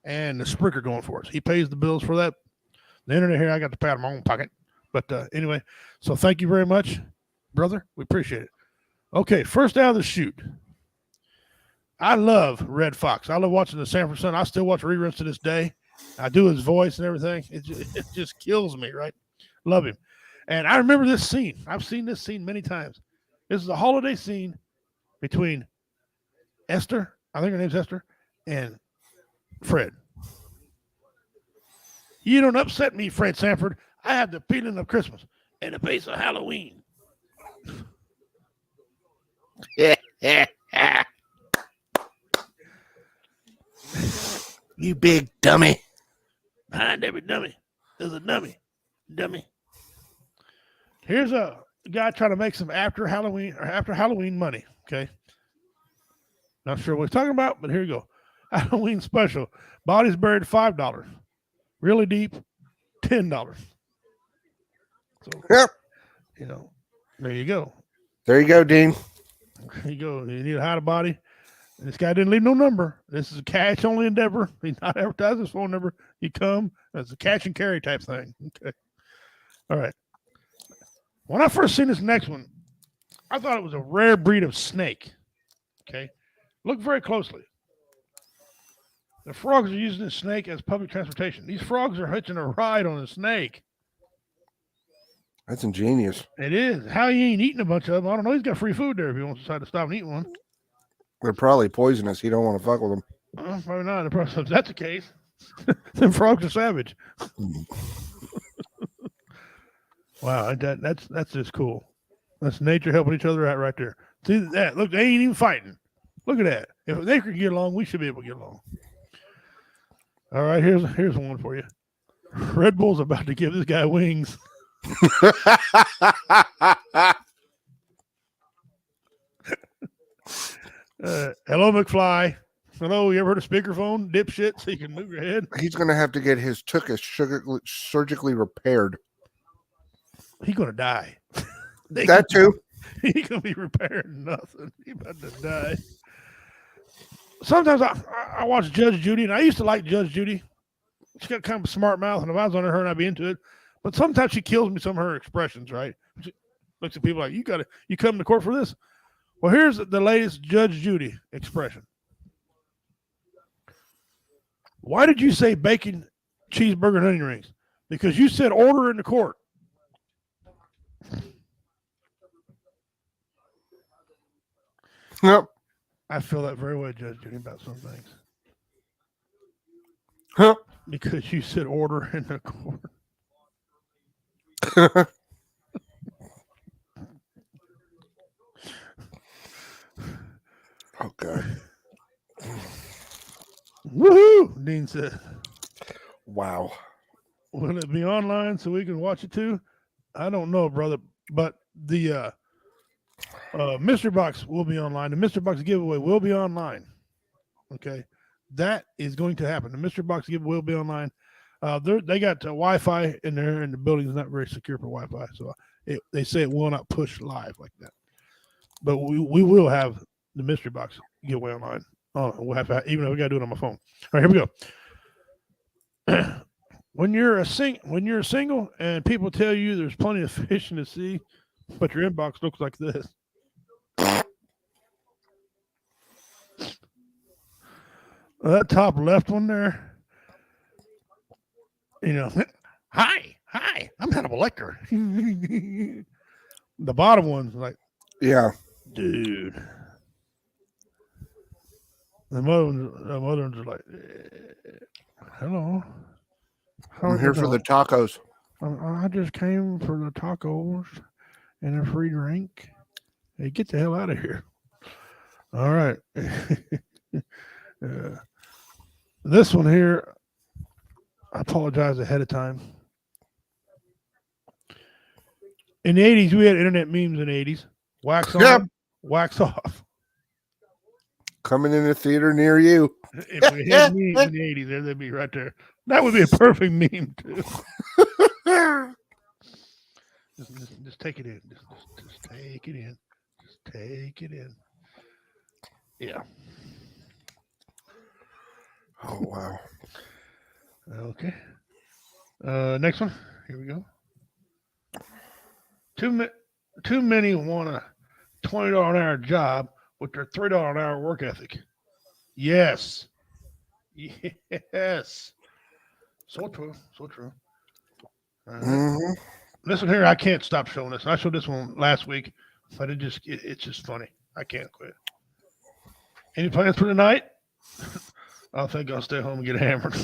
and the Spreaker going for us. He pays the bills for that. The internet here, I got to pay out of my own pocket. But anyway, so thank you very much, brother. We appreciate it. Okay, first out of the chute. I love Red Fox. I love watching the Sanford Sun. I still watch reruns to this day. I do his voice and everything. It just kills me, right? Love him. And I remember this scene. I've seen this scene many times. This is a holiday scene between Esther, I think her name's Esther, and Fred. You don't upset me, Fred Sanford. I have the feeling of Christmas and the face of Halloween. You big dummy. Behind every dummy, there's a dummy. Here's a guy trying to make some after Halloween money. Okay. Not sure what he's talking about, but here you go. Halloween special. Bodies buried $5. Really deep, $10. So, Yep. There you go. There you go, Dean. There you go. You need to hide a body. This guy didn't leave no number. This is a cash only endeavor. He's not advertising his phone number. You come. It's a cash and carry type thing. Okay. All right. When I first seen this next one, I thought it was a rare breed of snake. Okay. Look very closely. The frogs are using the snake as public transportation. These frogs are hitching a ride on a snake. That's ingenious. It is. How he ain't eating a bunch of them, I don't know. He's got free food there if he wants to decide to stop and eat one. They're probably poisonous. You don't want to fuck with them. Probably not. If that's the case, then frogs are savage. Wow, that's just cool. That's nature helping each other out right there. See that? Look, they ain't even fighting. Look at that. If they could get along, we should be able to get along. All right, here's one for you. Red Bull's about to give this guy wings. Hello, McFly. Hello, you ever heard of speakerphone, dipshit, so you can move your head? He's going to have to get his tuchus surgically repaired. He's going to die. That too? He ain't going to be repairing nothing. He about to die. Sometimes I watch Judge Judy, and I used to like Judge Judy. She got kind of a smart mouth, and if I was under her, and I'd be into it. But sometimes she kills me some of her expressions, right? She looks at people like, you come to court for this? Well, here's the latest Judge Judy expression. Why did you say bacon, cheeseburger, and onion rings? Because you said order in the court. Yep. I feel that very way, Judge Judy, about some things. Huh? Because you said order in the court. Woohoo! Dean said. Wow. Will it be online so we can watch it too? I don't know, brother, but the mystery box will be online. The mystery box giveaway will be online. Okay, that is going to happen. The mystery box giveaway will be online. They got Wi-Fi in there, and the building is not very secure for Wi-Fi, so they say it will not push live like that. But we will have the mystery box giveaway online. Oh, we'll have to, even if we got to do it on my phone. All right, here we go. When you're single and people tell you there's plenty of fish in the sea, but your inbox looks like this. That top left one there, hi, I'm Hannibal Lecter. The bottom one's like, Yeah. dude. The mother ones are like, hello. I'm here for the tacos. I just came for the tacos and a free drink. Hey, get the hell out of here. All right. This one here, I apologize ahead of time. In the 80s, we had internet memes in the 80s. Wax on, Yep. wax off. Coming in a theater near you. If we had memes in the 80s, there they'd be right there. That would be a perfect meme, too. Just take it in. Just take it in. Just take it in. Yeah. Oh, wow. Okay. Next one. Here we go. Too many want a $20 an hour job with their $3 an hour work ethic. Yes. Yes. So true. So true. This one here, I can't stop showing this. I showed this one last week, but it's just funny. I can't quit. Any plans for tonight? I think I'll stay home and get hammered.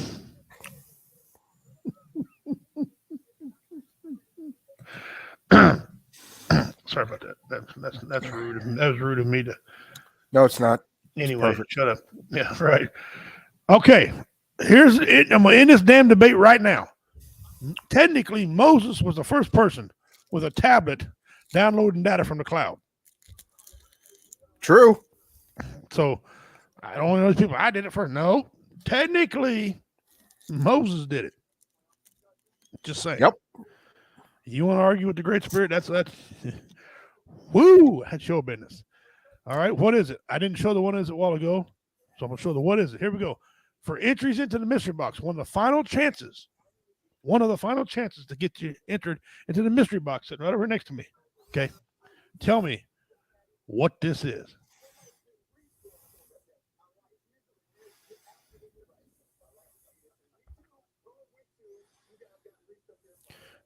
Sorry about that. That's rude. That was rude of me to. No, it's not. Anyway, shut up. Yeah, right. Okay, here's it. I'm gonna end this damn debate right now. Technically, Moses was the first person with a tablet downloading data from the cloud. True. So I don't know those people. I did it first. No, technically, Moses did it. Just saying. Yep. You want to argue with the Great Spirit? That's woo. That's your business. All right. What is it? I didn't show the what is it a while ago, so I'm gonna show the what is it. Here we go. For entries into the mystery box, one of the final chances to get you entered into the mystery box sitting right over next to me. Okay. Tell me what this is.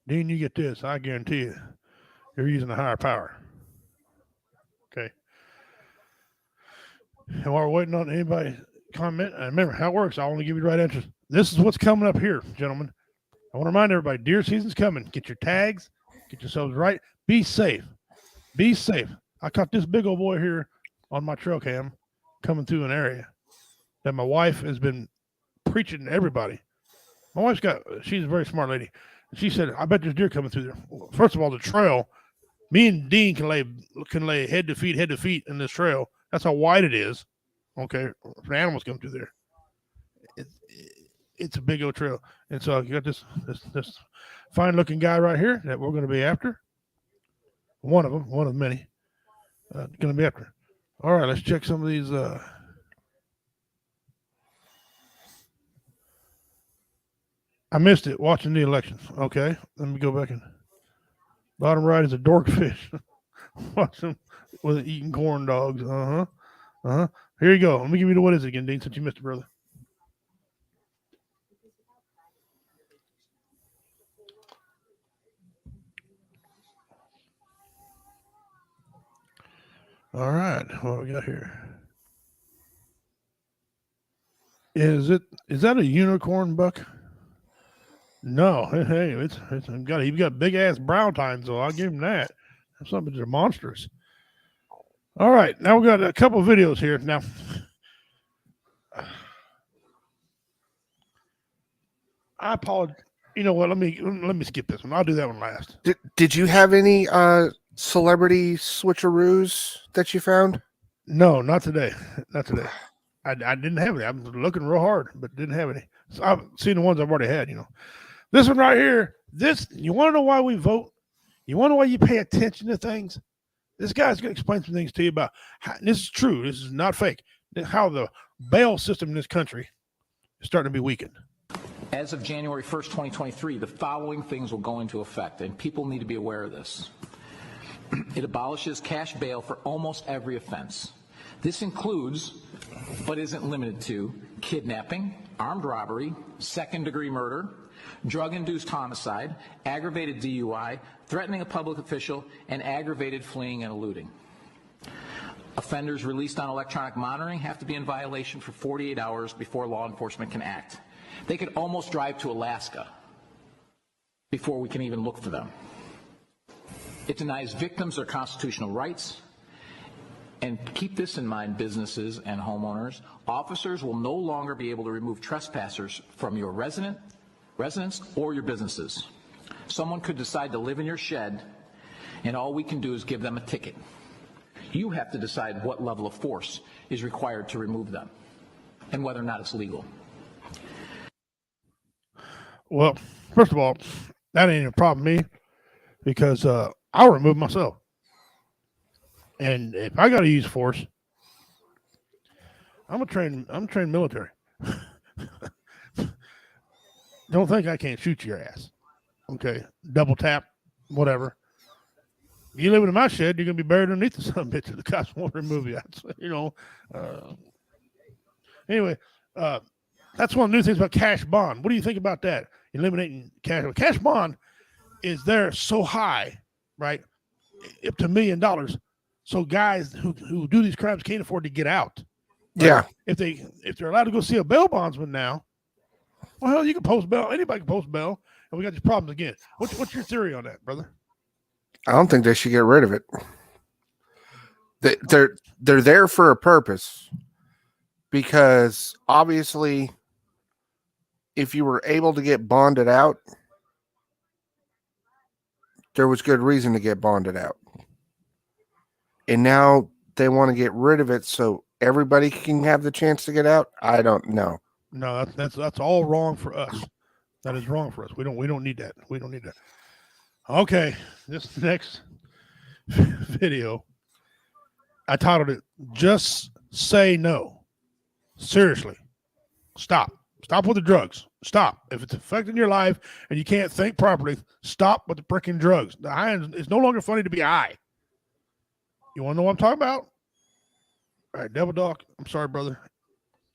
Dean, you get this. I guarantee you, you're using a higher power. Okay. And while we're waiting on anybody to comment, and remember how it works. I'll only give you the right answers. This is what's coming up here, gentlemen. I want to remind everybody, deer season's coming. Get your tags. Get yourselves right. Be safe. Be safe. I caught this big old boy here on my trail cam coming through an area that my wife has been preaching to everybody. My wife's she's a very smart lady. She said, I bet there's deer coming through there. Well, first of all, the trail, me and Dean can lay head to feet in this trail. That's how wide it is. Okay. For animals come through there. It's a big old trail. And so you got this fine looking guy right here that we're going to be after. One of many. Going to be after. All right, let's check some of these. I missed it watching the elections. Okay, let me go back and bottom right is a dorkfish. Watch them with eating corn dogs. Here you go. Let me give you the what is it again, Dean, since you missed it, brother. All right, what we got here? Is that a unicorn buck? No, hey, it's you've got big ass brow tines, so I'll give him that. That's something that's monstrous. All right, now we got a couple of videos here. Now, I apologize. You know what? Let me skip this one. I'll do that one last. Did you have any celebrity switcheroos that you found? No, not today. Not today. I didn't have any. I'm looking real hard, but didn't have any. So I've seen the ones I've already had. This one right here. You want to know why we vote? You want to know why you pay attention to things? This guy's going to explain some things to you about how, this is true. This is not fake. How the bail system in this country is starting to be weakened. As of January 1st, 2023, the following things will go into effect, and people need to be aware of this. It abolishes cash bail for almost every offense. This includes, but isn't limited to, kidnapping, armed robbery, second-degree murder, drug-induced homicide, aggravated DUI, threatening a public official, and aggravated fleeing and eluding. Offenders released on electronic monitoring have to be in violation for 48 hours before law enforcement can act. They could almost drive to Alaska before we can even look for them. It denies victims their constitutional rights. And keep this in mind, businesses and homeowners. Officers will no longer be able to remove trespassers from your residence or your businesses. Someone could decide to live in your shed, and all we can do is give them a ticket. You have to decide what level of force is required to remove them and whether or not it's legal. Well, first of all, that ain't a problem with me because I'll remove myself. And if I got to use force, I'm trained military. Don't think I can't shoot your ass. Okay, double tap, whatever. You living in my shed, you're gonna be buried underneath the son of a bitch. The cops won't remove you. Anyway, that's one of the new things about cash bond. What do you think about that? Eliminating cash. Cash bond is there so high, right? Up to $1 million. So guys who do these crimes can't afford to get out. Right? Yeah. If they're allowed to go see a bail bondsman now, well, hell, you can post bail. Anybody can post bail, and we got these problems again. What's your theory on that, brother? I don't think they should get rid of it. They're there for a purpose, because obviously, if you were able to get bonded out, there was good reason to get bonded out. And now they want to get rid of it so everybody can have the chance to get out. I don't know. No, that's all wrong for us. That is wrong for us. We don't need that. We don't need that. Okay, this next video, I titled it "Just Say No." Seriously, stop with the drugs. Stop. If it's affecting your life and you can't think properly, stop with the freaking drugs. It's no longer funny to be high. You want to know what I'm talking about? All right, Devil Dog. I'm sorry, brother.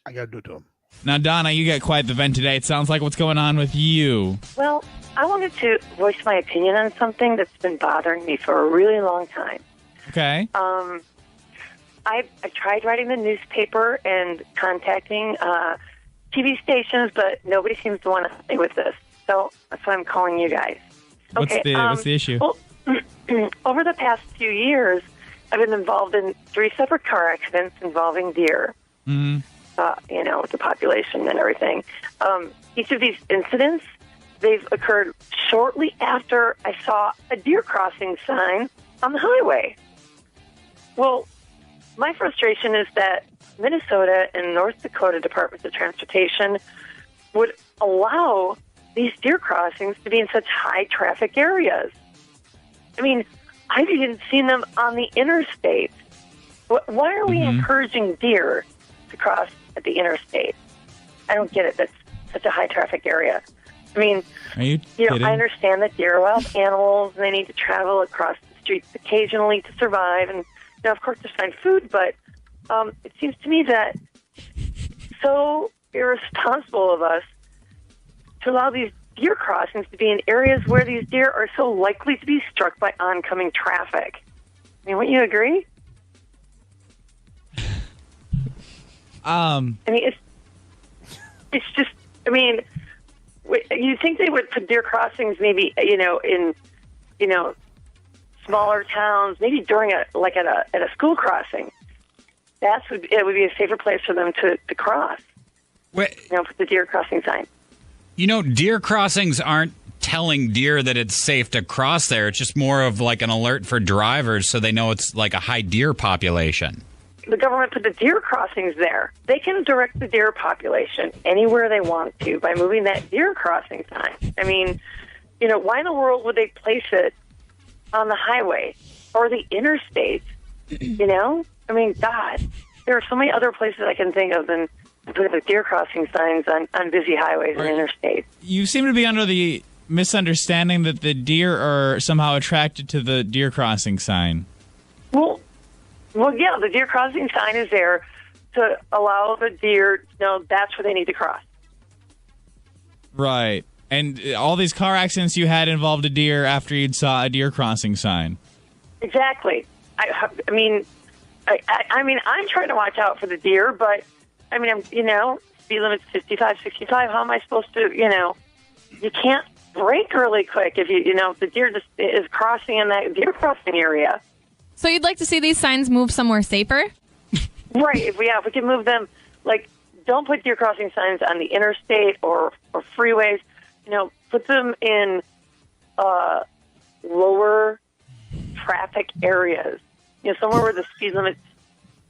I got to do it to him. Now, Donna, you got quite the vent today. It sounds like what's going on with you. Well, I wanted to voice my opinion on something that's been bothering me for a really long time. Okay. I tried writing the newspaper and contacting TV stations, but nobody seems to want to stay with this. So that's why I'm calling you guys. What's the issue? Well, over the past few years, I've been involved in 3 separate car accidents involving deer. Mm-hmm. With the population and everything. Each of these incidents, they've occurred shortly after I saw a deer crossing sign on the highway. Well, my frustration is that Minnesota and North Dakota Departments of Transportation would allow these deer crossings to be in such high traffic areas. I mean, I've even seen them on the interstate. Why are we encouraging deer to cross at the interstate? I don't get it. That's such a high traffic area. I mean, are you I understand that deer are wild animals and they need to travel across the streets occasionally to survive, and of course to find food, but it seems to me that so irresponsible of us to allow these deer crossings to be in areas where these deer are so likely to be struck by oncoming traffic. I mean, wouldn't you agree? I mean, it's just, I mean, you think they would put deer crossings maybe, in, smaller towns, maybe during at a school crossing. It would be a safer place for them to cross. Wait. Put the deer crossing sign. Deer crossings aren't telling deer that it's safe to cross there. It's just more of like an alert for drivers so they know it's like a high deer population. The government put the deer crossings there. They can direct the deer population anywhere they want to by moving that deer crossing sign. I mean, why in the world would they place it on the highway or the interstate? I mean, God, there are so many other places I can think of than putting the deer crossing signs on busy highways and interstates. You seem to be under the misunderstanding that the deer are somehow attracted to the deer crossing sign. Well, yeah, the deer crossing sign is there to allow the deer to know that's where they need to cross. Right. And all these car accidents you had involved a deer after you'd saw a deer crossing sign. Exactly. I mean, I'm trying to watch out for the deer, but I mean, speed limit's 55, 65. How am I supposed to, you can't brake really quick if if the deer just is crossing in that deer crossing area. So you'd like to see these signs move somewhere safer? Right. If we can move them, like, don't put deer crossing signs on the interstate or freeways. Put them in lower traffic areas. Somewhere where the speed limit's,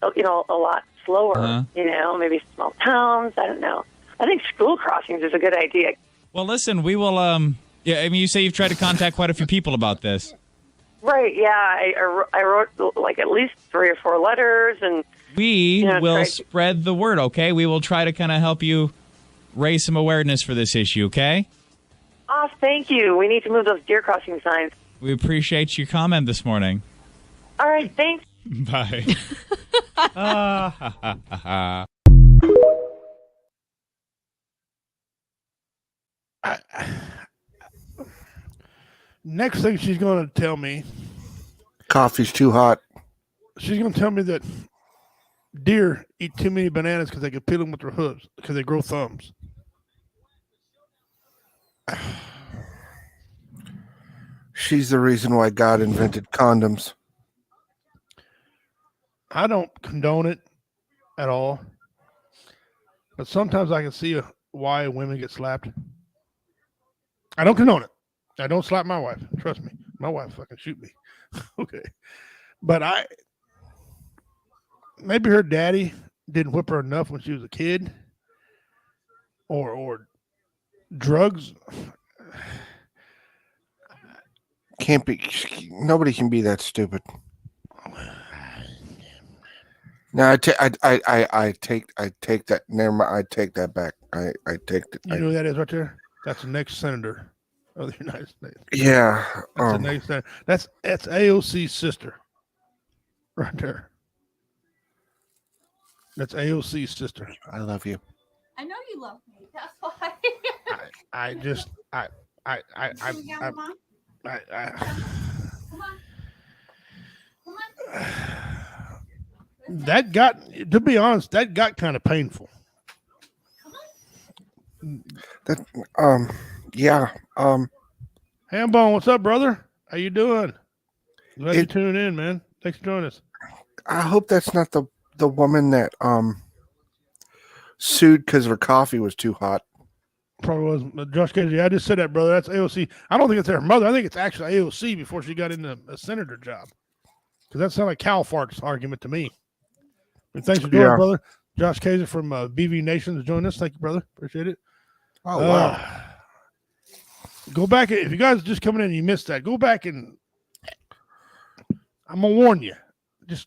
a lot slower. Maybe small towns. I don't know. I think school crossings is a good idea. Well, listen, we will. You say you've tried to contact quite a few people about this. Right. Yeah. I wrote like at least 3 or 4 letters, and we will spread the word. Okay. We will try to kind of help you raise some awareness for this issue. Okay. Oh, thank you. We need to move those deer crossing signs. We appreciate your comment this morning. All right. Thanks. Bye. Next thing she's going to tell me, Coffee's too hot. she's going to tell me that deer eat too many bananas because they can peel them with their hooves because they grow thumbs. She's the reason why God invented condoms. I don't condone it at all, but sometimes I can see why women get slapped. I don't condone it. I don't slap my wife. Trust me. My wife fucking shoot me. Okay. But maybe her daddy didn't whip her enough when she was a kid, or drugs. Can't be. Nobody can be that stupid. No, I take that. Never mind. I take that back. I take that. You know who that is right there? That's the next senator of the United States. Yeah. That's the next senator. That's AOC's sister, right there. That's AOC's sister. I love you. I know you love me. That's why. That got, to be honest, that got kind of painful. Yeah. Hambone, what's up, brother? How you doing? Glad you tuned in, man. Thanks for joining us. I hope that's not the woman that sued because her coffee was too hot. Probably was Josh Casey. I just said that, brother. That's AOC. I don't think it's her mother. I think it's actually AOC before she got into a senator job. Because that sounded like Cal Fart's argument to me. But thanks for joining, brother. Josh Casey from BV Nation is joining us. Thank you, brother. Appreciate it. Oh, wow. Go back. If you guys are just coming in and you missed that, go back and I'm going to warn you. Just.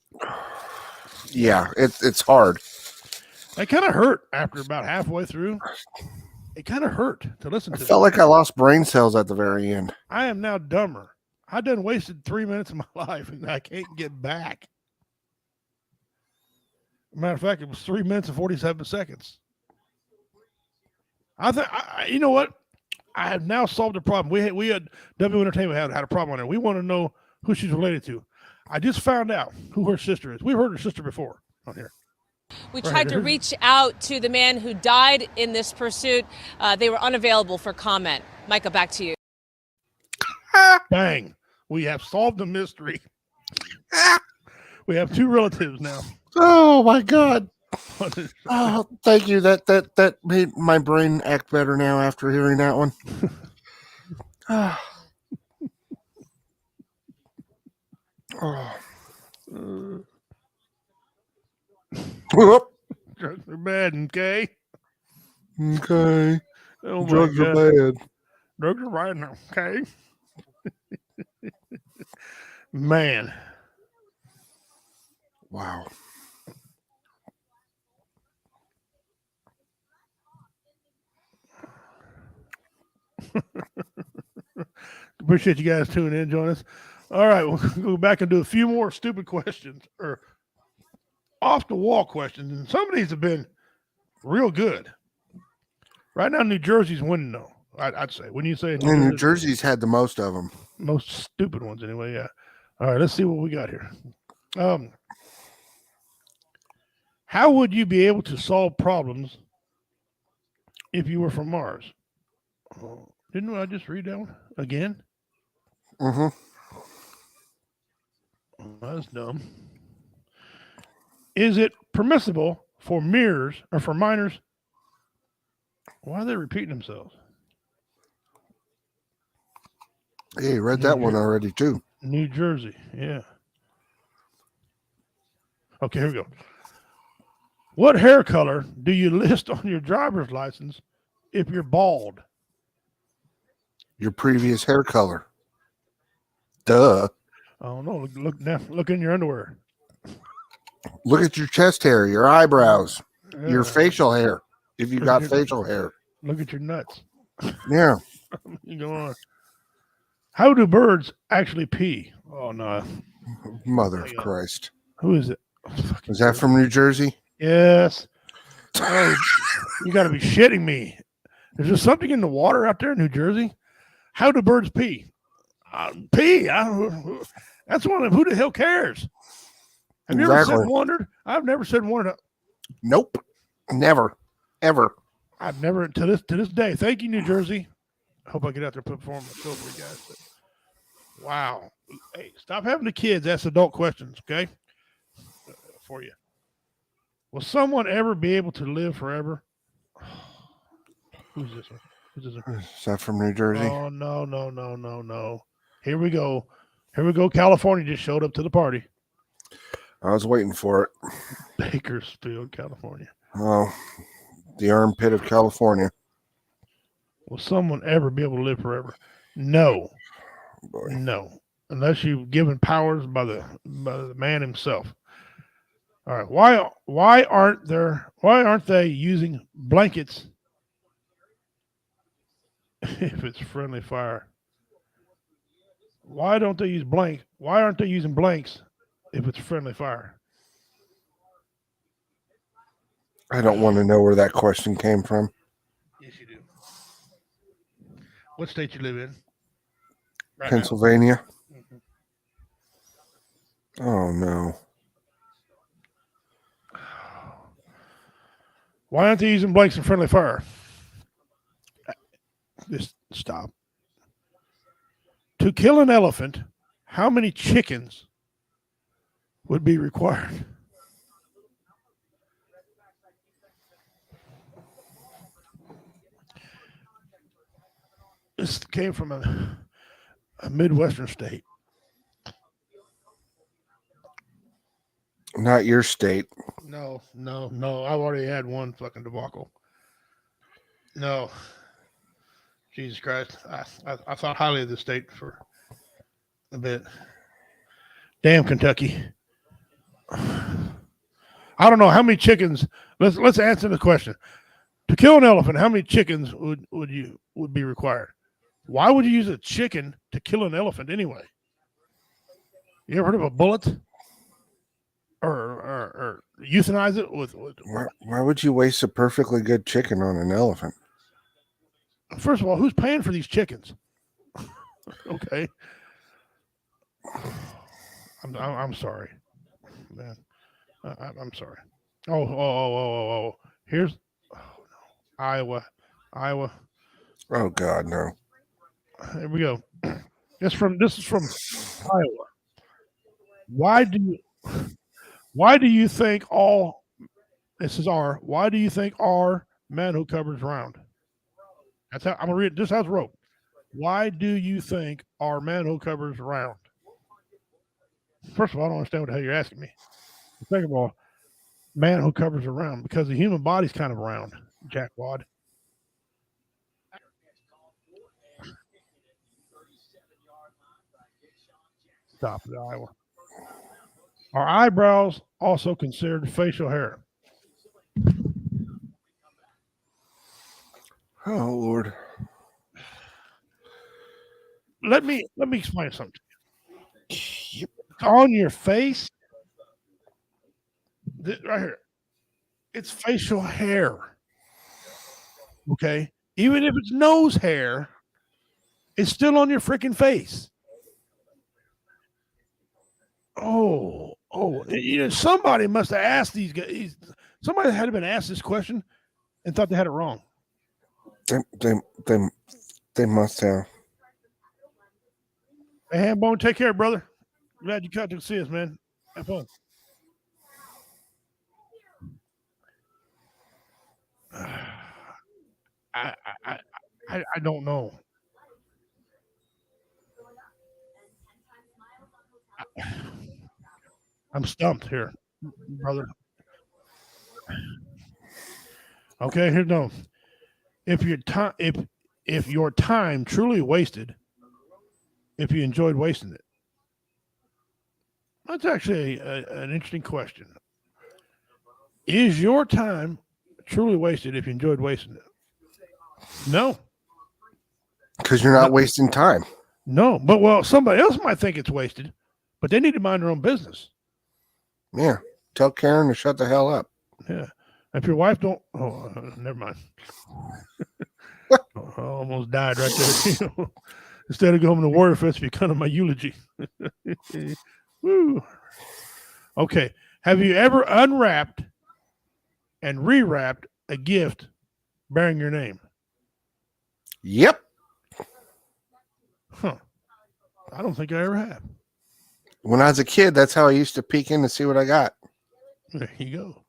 Yeah, it's hard. It kind of hurt after about halfway through. It kind of hurt to listen to. I felt like I lost brain cells at the very end. I am now dumber. I done wasted 3 minutes of my life and I can't get back. Matter of fact, it was 3 minutes and 47 seconds. I think, you know what? I have now solved the problem. We had W Entertainment had a problem on there. We want to know who she's related to. I just found out who her sister is. We've heard her sister before on here. We tried to reach out to the man who died in this pursuit. They were unavailable for comment. Micah, back to you. Bang. We have solved the mystery. We have 2 relatives now. Oh, my God. Oh, thank you. That made my brain act better now after hearing that one. Oh. Whoop. Drugs are bad, okay? Okay. Oh my Drugs are God. bad. Drugs are right now, okay? Man. Wow. Appreciate you guys tuning in, join us. All right, we'll go back and do a few more stupid questions or off the wall questions. And some of these have been real good. Right now, New Jersey's winning, though. I'd say. When you say New Jersey's had the most of them. most stupid ones, anyway. Yeah. All right, let's see what we got here. How would you be able to solve problems if you were from Mars? Oh, didn't I just read that one again? Mm-hmm. Oh, that's dumb. Is it permissible for mirrors or for minors? Why are they repeating themselves? Hey, read that one already too. New Jersey, yeah. Okay, here we go. What hair color do you list on your driver's license if you're bald? Your previous hair color. Duh. Oh no! Look now. Look in your underwear. Look at your chest hair, your eyebrows, your Yeah. facial hair. If you got facial hair. Look at your nuts. Yeah. You go on. How do birds actually pee? Oh no! Mother of Christ. Who is it? Is that from New Jersey? Yes. Oh, you got to be shitting me. Is there something in the water out there in New Jersey? How do birds pee? Pee? That's one of who the hell cares? Have you ever Exactly. said wondered? I've never said wondered. Nope. Never. Ever. I've never to this day. Thank you, New Jersey. I hope I get out there and perform my show for you guys. But, wow. Hey, stop having the kids ask adult questions, okay? For you. Will someone ever be able to live forever? Who's this one? Who's this one? Is that from New Jersey? Oh no. Here we go. California just showed up to the party. I was waiting for it. Bakersfield, California. Oh, the armpit of California. Will someone ever be able to live forever? No. Boy. No. Unless you've given powers by the man himself. All right. Why aren't they using blankets if it's friendly fire? Why don't they use Why aren't they using blanks if it's friendly fire? I don't want to know where that question came from. Yes, you do. What state you live in? Right now. Pennsylvania. Mhm. Oh, no. Why aren't they using blanks in friendly fire? Just stop. To kill an elephant, how many chickens would be required? This came from a Midwestern state. Not your state. No. I've already had one fucking debacle. No. Jesus Christ. I thought highly of the state for a bit. Damn Kentucky. I don't know how many chickens. Let's answer the question. To kill an elephant, how many chickens would be required? Why would you use a chicken to kill an elephant anyway? You ever heard of a bullet? Or euthanize it with Why would you waste a perfectly good chicken on an elephant? First of all, who's paying for these chickens? Okay. I'm sorry, man. I'm sorry. Oh. Here's Iowa. Oh God, no. Here we go. This is from Iowa. Why do you think all This is R. Why do you think R, man who covers round? That's how I'm gonna read it. This has wrote. Why do you think our manhole covers round? First of all, I don't understand what the hell you're asking me. Second of all, manhole covers around because the human body's kind of round, jackwad. Stop the Iowa. Are eyebrows also considered facial hair? Oh Lord. Let me explain something. It's on your face. Right here. It's facial hair. Okay. Even if it's nose hair, it's still on your freaking face. Oh, somebody must have asked these guys. Somebody had been asked this question and thought they had it wrong. They must have. Hey, Hambone, take care, brother. Glad you got to see us, man. Have fun. I don't know. I'm stumped here, brother. Okay, here goes. If your time truly wasted, if you enjoyed wasting it, that's actually an interesting question. Is your time truly wasted if you enjoyed wasting it? No. Because you're not wasting time. No, but well, somebody else might think it's wasted, but they need to mind their own business. Yeah. Tell Karen to shut the hell up. Yeah. If your wife don't, never mind. I almost died right there. Instead of going to Warrior Fest, you come to my eulogy. Woo. Okay. Have you ever unwrapped and rewrapped a gift bearing your name? Yep. Huh. I don't think I ever have. When I was a kid, that's how I used to peek in to see what I got. There you go.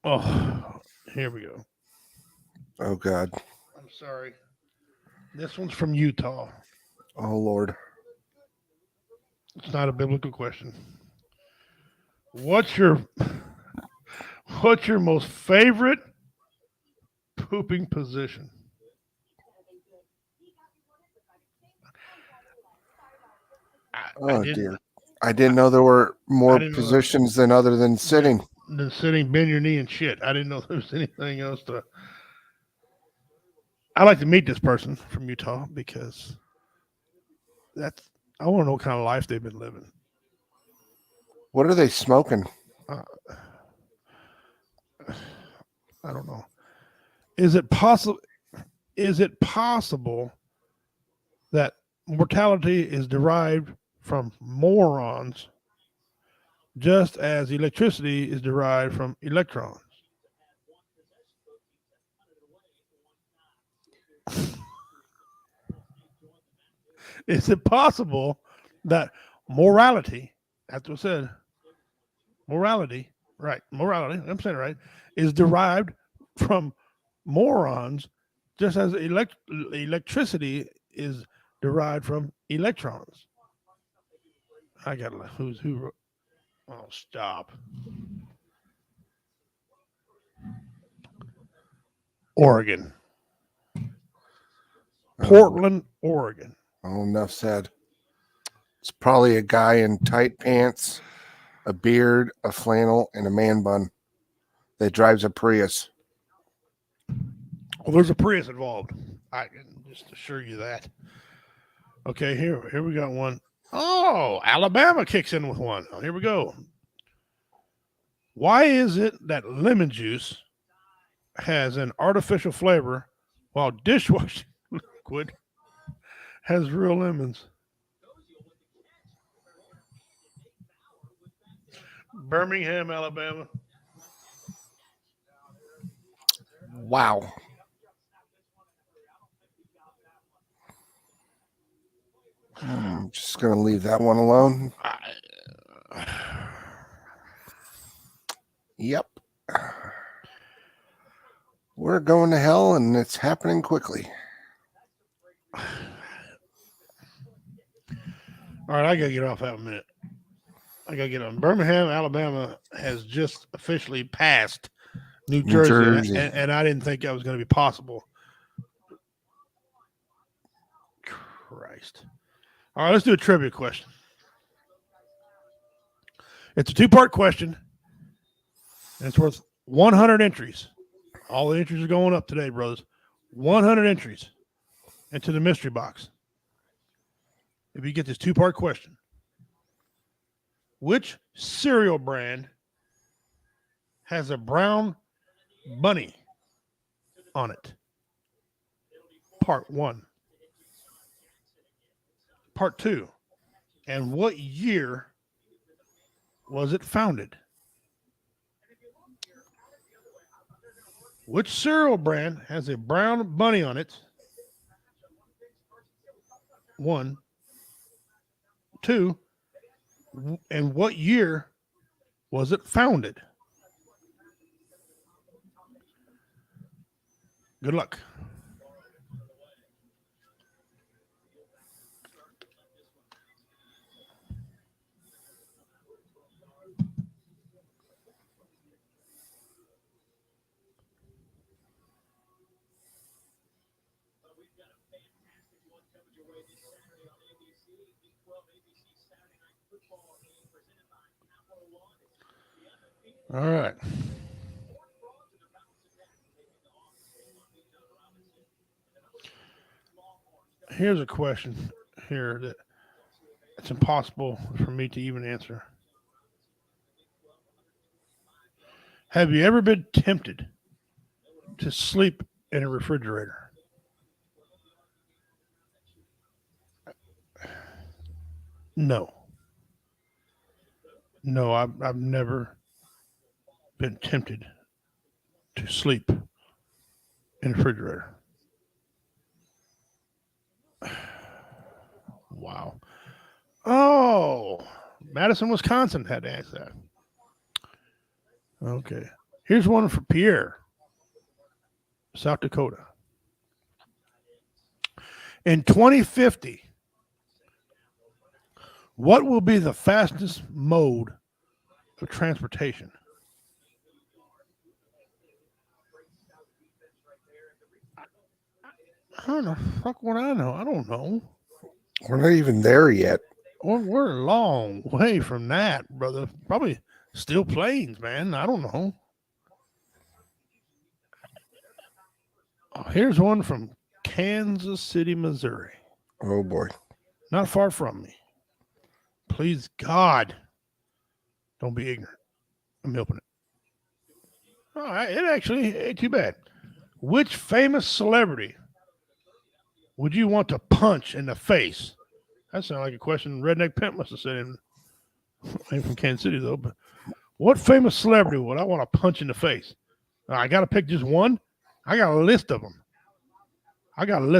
Oh, here we go. Oh, God. I'm sorry. This one's from Utah. Oh, Lord. It's not a biblical question. What's your most favorite pooping position? Oh, dear. I didn't know there were more positions than other than sitting. Than sitting, bend your knee and shit. I didn't know there was anything else to. I like to meet this person from Utah because I want to know what kind of life they've been living. What are they smoking? I don't know. Is it possible that mortality is derived from morons, just as electricity is derived from electrons? Is it possible that morality, that's what I said, morality, I'm saying it right, is derived from morons, just as electricity is derived from electrons? I got who. Oh, stop. Oregon. Portland, Oregon. Oh, enough said. It's probably a guy in tight pants, a beard, a flannel, and a man bun that drives a Prius. Well, there's a Prius involved. I can just assure you that. Okay, here we got one. Oh, Alabama kicks in with one. Oh, here we go. Why is it that lemon juice has an artificial flavor while dishwashing liquid has real lemons? Birmingham, Alabama. Wow. I'm just going to leave that one alone. Yep. We're going to hell, and it's happening quickly. All right, I got to get off that a minute. I got to get on. Birmingham, Alabama has just officially passed New Jersey. And I didn't think that was going to be possible. Christ. All right, let's do a trivia question. It's a two-part question, and it's worth 100 entries. All the entries are going up today, brothers. 100 entries into the mystery box. If you get this two-part question, which cereal brand has a brown bunny on it? Part 1. Part 2. And what year was it founded? Which cereal brand has a brown bunny on it? 1. 2. And what year was it founded? Good luck. All right. Here's a question here that it's impossible for me to even answer. Have you ever been tempted to sleep in a refrigerator? No. No, I've never been tempted to sleep in a refrigerator. Wow. Oh, Madison, Wisconsin had to ask that. Okay. Here's one for Pierre, South Dakota. In 2050, what will be the fastest mode of transportation? I don't know. Fuck what I know. I don't know. We're not even there yet. We're a long way from that, brother. Probably still planes, man. I don't know. Oh, here's one from Kansas City, Missouri. Oh, boy. Not far from me. Please, God, don't be ignorant. I'm helping it. All right, it actually ain't too bad. Which famous celebrity would you want to punch in the face? That sounds like a question Redneck Pimp must have said. Ain't from Kansas City, though. But what famous celebrity would I want to punch in the face? I got to pick just one. I got a list of them. I don't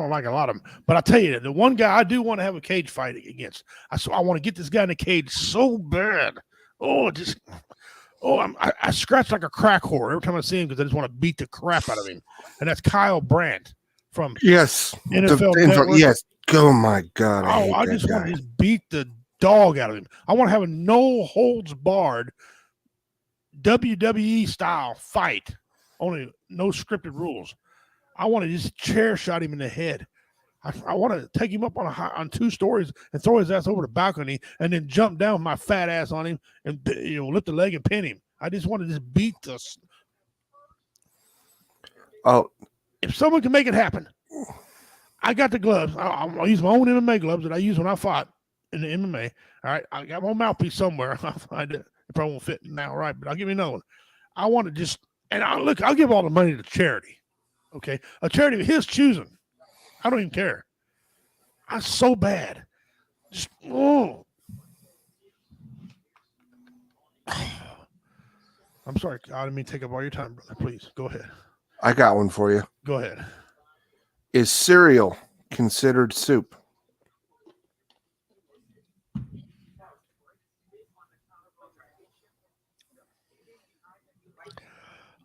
like a lot of them. But I tell you, the one guy I do want to have a cage fight against. I want to get this guy in the cage so bad. I scratch like a crack whore every time I see him because I just want to beat the crap out of him. And that's Kyle Brandt from NFL Network. Yes. Oh, my God. I just want to just beat the dog out of him. I want to have a no holds barred WWE style fight. Only no scripted rules. I want to just chair shot him in the head. I want to take him up on 2 stories and throw his ass over the balcony and then jump down with my fat ass on him and lift the leg and pin him. I just want to just beat this. Oh, if someone can make it happen, I got the gloves. I'll use my own MMA gloves that I use when I fought in the MMA. All right, I got my mouthpiece somewhere. I'll find it. It probably won't fit now, right? But I'll give you another one. I want to just I'll give all the money to charity. Okay, a charity of his choosing. I don't even care. I'm so bad. Just, I'm sorry. I didn't mean to take up all your time, brother. Please go ahead. I got one for you. Go ahead. Is cereal considered soup?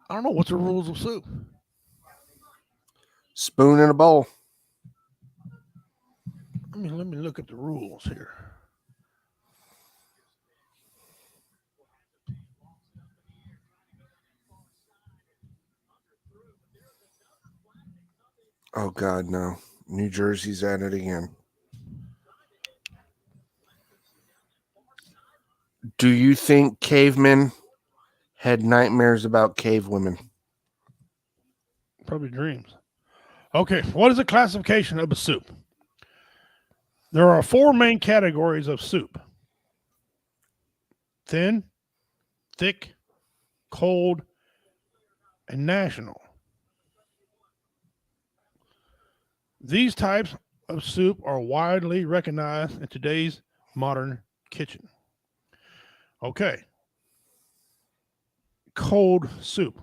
I don't know. What's the rules of soup? Spoon in a bowl. Let me look at the rules here. Oh God, no. New Jersey's at it again. Do you think cavemen had nightmares about cave women? Probably dreams. Okay, what is the classification of a soup? There are 4 main categories of soup: thin, thick, cold, and national. These types of soup are widely recognized in today's modern kitchen. Okay. Cold soup.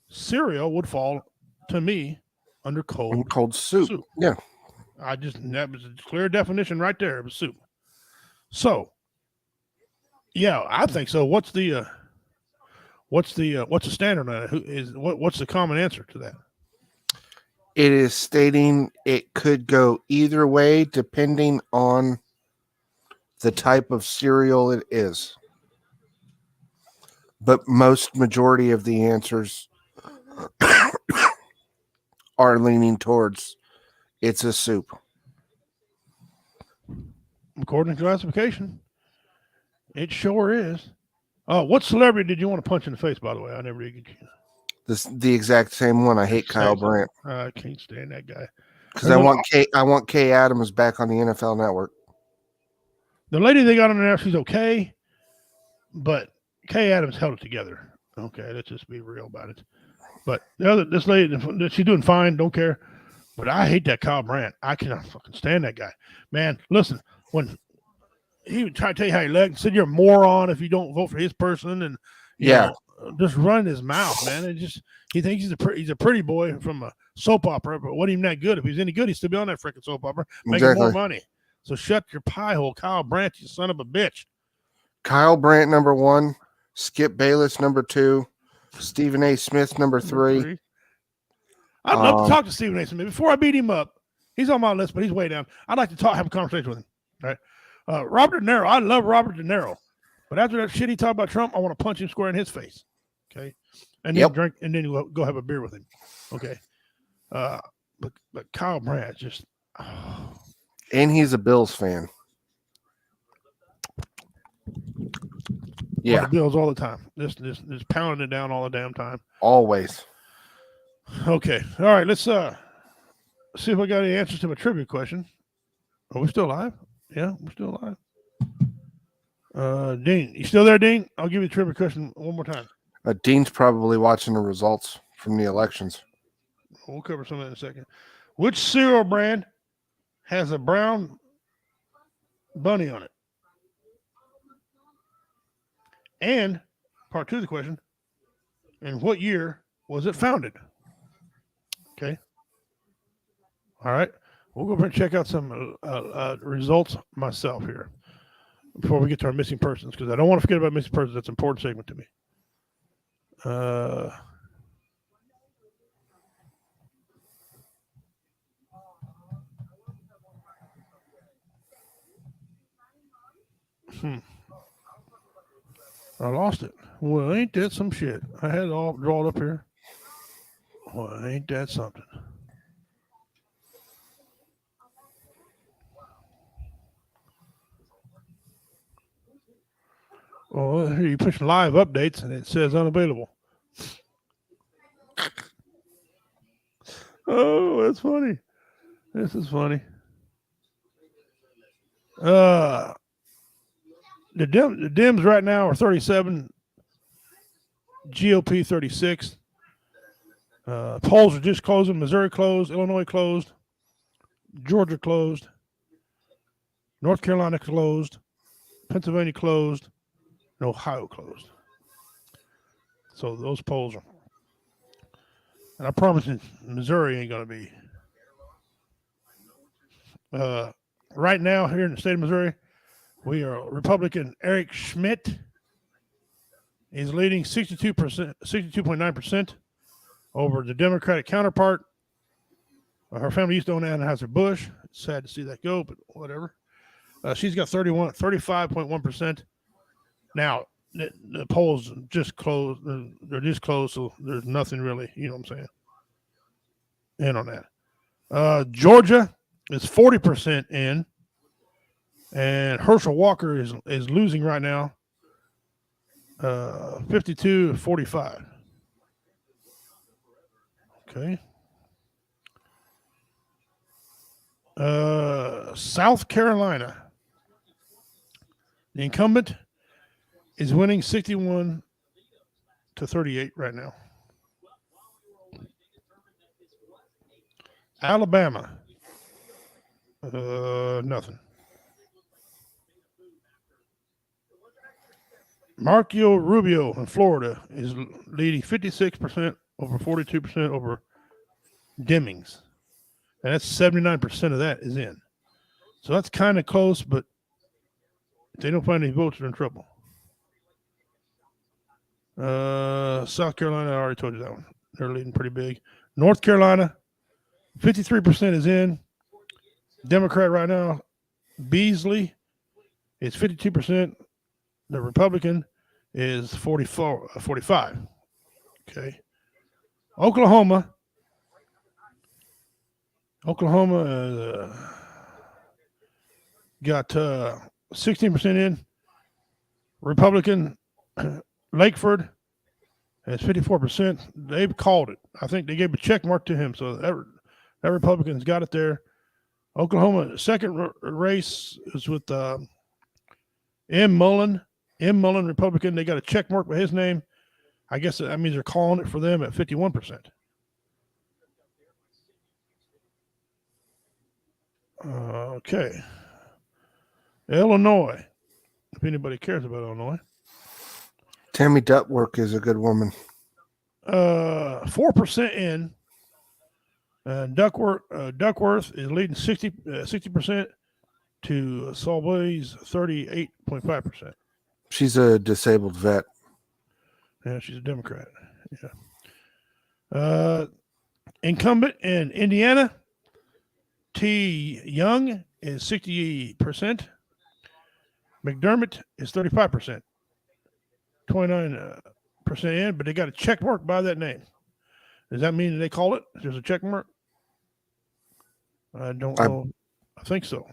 Cereal would fall to me under cold soup. Yeah. That was a clear definition right there of a soup. So, yeah, I think so. What's the standard on it? What's the common answer to that? It is stating it could go either way depending on the type of cereal it is. But majority of the answers are leaning towards it's a soup. According to classification, it sure is. What celebrity did you want to punch in the face, by the way? I never did get you. The exact same one. I hate Kyle Brandt. I can't stand that guy. Because I want Kay Adams back on the NFL Network. The lady they got on there, she's okay, but Kay Adams held it together. Okay, let's just be real about it. But this lady, she's doing fine. Don't care. But I hate that Kyle Brandt. I cannot fucking stand that guy. Man, listen, when he would try to tell you how he looked, said you're a moron if you don't vote for his person, and you know, just running his mouth, man. It just he thinks he's a pretty boy from a soap opera, but wasn't even that good. If he was any good, he'd still be on that freaking soap opera, making more money. So shut your pie hole, Kyle Brandt, you son of a bitch. Kyle Brandt, number 1. Skip Bayless, number 2. Stephen A. Smith, number 3. I'd love to talk to Stephen A. Smith. Before I beat him up, he's on my list, but he's way down. I'd like to have a conversation with him. All right. Robert De Niro. I love Robert De Niro. But after that shit he talked about Trump, I want to punch him square in his face. Okay. And then drink, and then go have a beer with him. Okay. But Kyle Brandt just. Oh. And he's a Bills fan. Yeah. The Bills all the time. Just pounding it down all the damn time. Always. Okay. All right. Let's see if I got any answers to my trivia question. Are we still live? Yeah, we're still live. Dean, you still there, Dean? I'll give you the trivia question one more time. Dean's probably watching the results from the elections. We'll cover some of that in a second. Which cereal brand has a brown bunny on it? And part 2 of the question, in what year was it founded? Okay. All right. We'll go over and check out some results myself here before we get to our missing persons, because I don't want to forget about missing persons. That's an important segment to me. I lost it. Well, ain't that some shit? I had it all drawn up here. Well, ain't that something? Well, here you push live updates and it says unavailable. Oh, that's funny. This is funny. The Dems right now are 37, GOP 36. Polls are just closing. Missouri closed, Illinois closed, Georgia closed, North Carolina closed, Pennsylvania closed, and Ohio closed. So those polls are, and I promise you, Missouri ain't going to be. Right now, here in the state of Missouri, we are Republican Eric Schmidt He's leading 62.9% over the Democratic counterpart. Her family used to own Anheuser-Busch. It's sad to see that go, but whatever. She's got 35.1%. Now, the polls just closed. They're just closed, so there's nothing really, you know what I'm saying, in on that. Georgia is 40% in, and Herschel Walker is losing right now, 52-45. Okay. South Carolina, the incumbent is winning 61-38 right now. Alabama, nothing. Marco Rubio in Florida is leading 56% over 42% over Demings. And that's 79% of that is in. So that's kind of close, but if they don't find any votes, they're in trouble. South Carolina, I already told you that one. They're leading pretty big. North Carolina, 53% is in. Democrat right now, Beasley is 52%. The Republican is 45. Okay. Oklahoma got 16% in. Republican Lakeford has 54%. They've called it. I think they gave a check mark to him, so that Republican's got it there. Oklahoma second race is with M. Mullen, Republican. They got a check mark by his name. I guess that means they're calling it for them at 51%. Okay. Illinois. If anybody cares about Illinois. Tammy Duckworth is a good woman. 4% in. Duckworth is leading 60% to Sawboy's 38.5%. She's a disabled vet. Yeah, she's a Democrat. Yeah. Incumbent in Indiana, T. Young is 60%. McDermott is 35%. 29% in, but they got a check mark by that name. Does that mean they call it? There's a check mark? I don't know. I think so.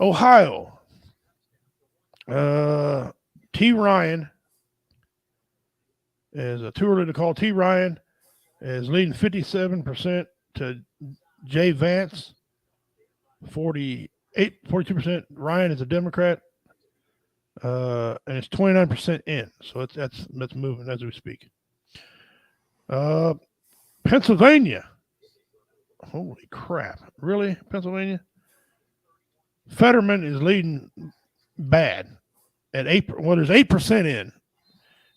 Ohio. T. Ryan is too early to call. T. Ryan is leading 57% to Jay Vance, 42%. Ryan is a Democrat, and it's 29% in. So that's moving as we speak. Pennsylvania. Holy crap. Really? Pennsylvania? Fetterman is leading bad at 8. Well, there's 8% in,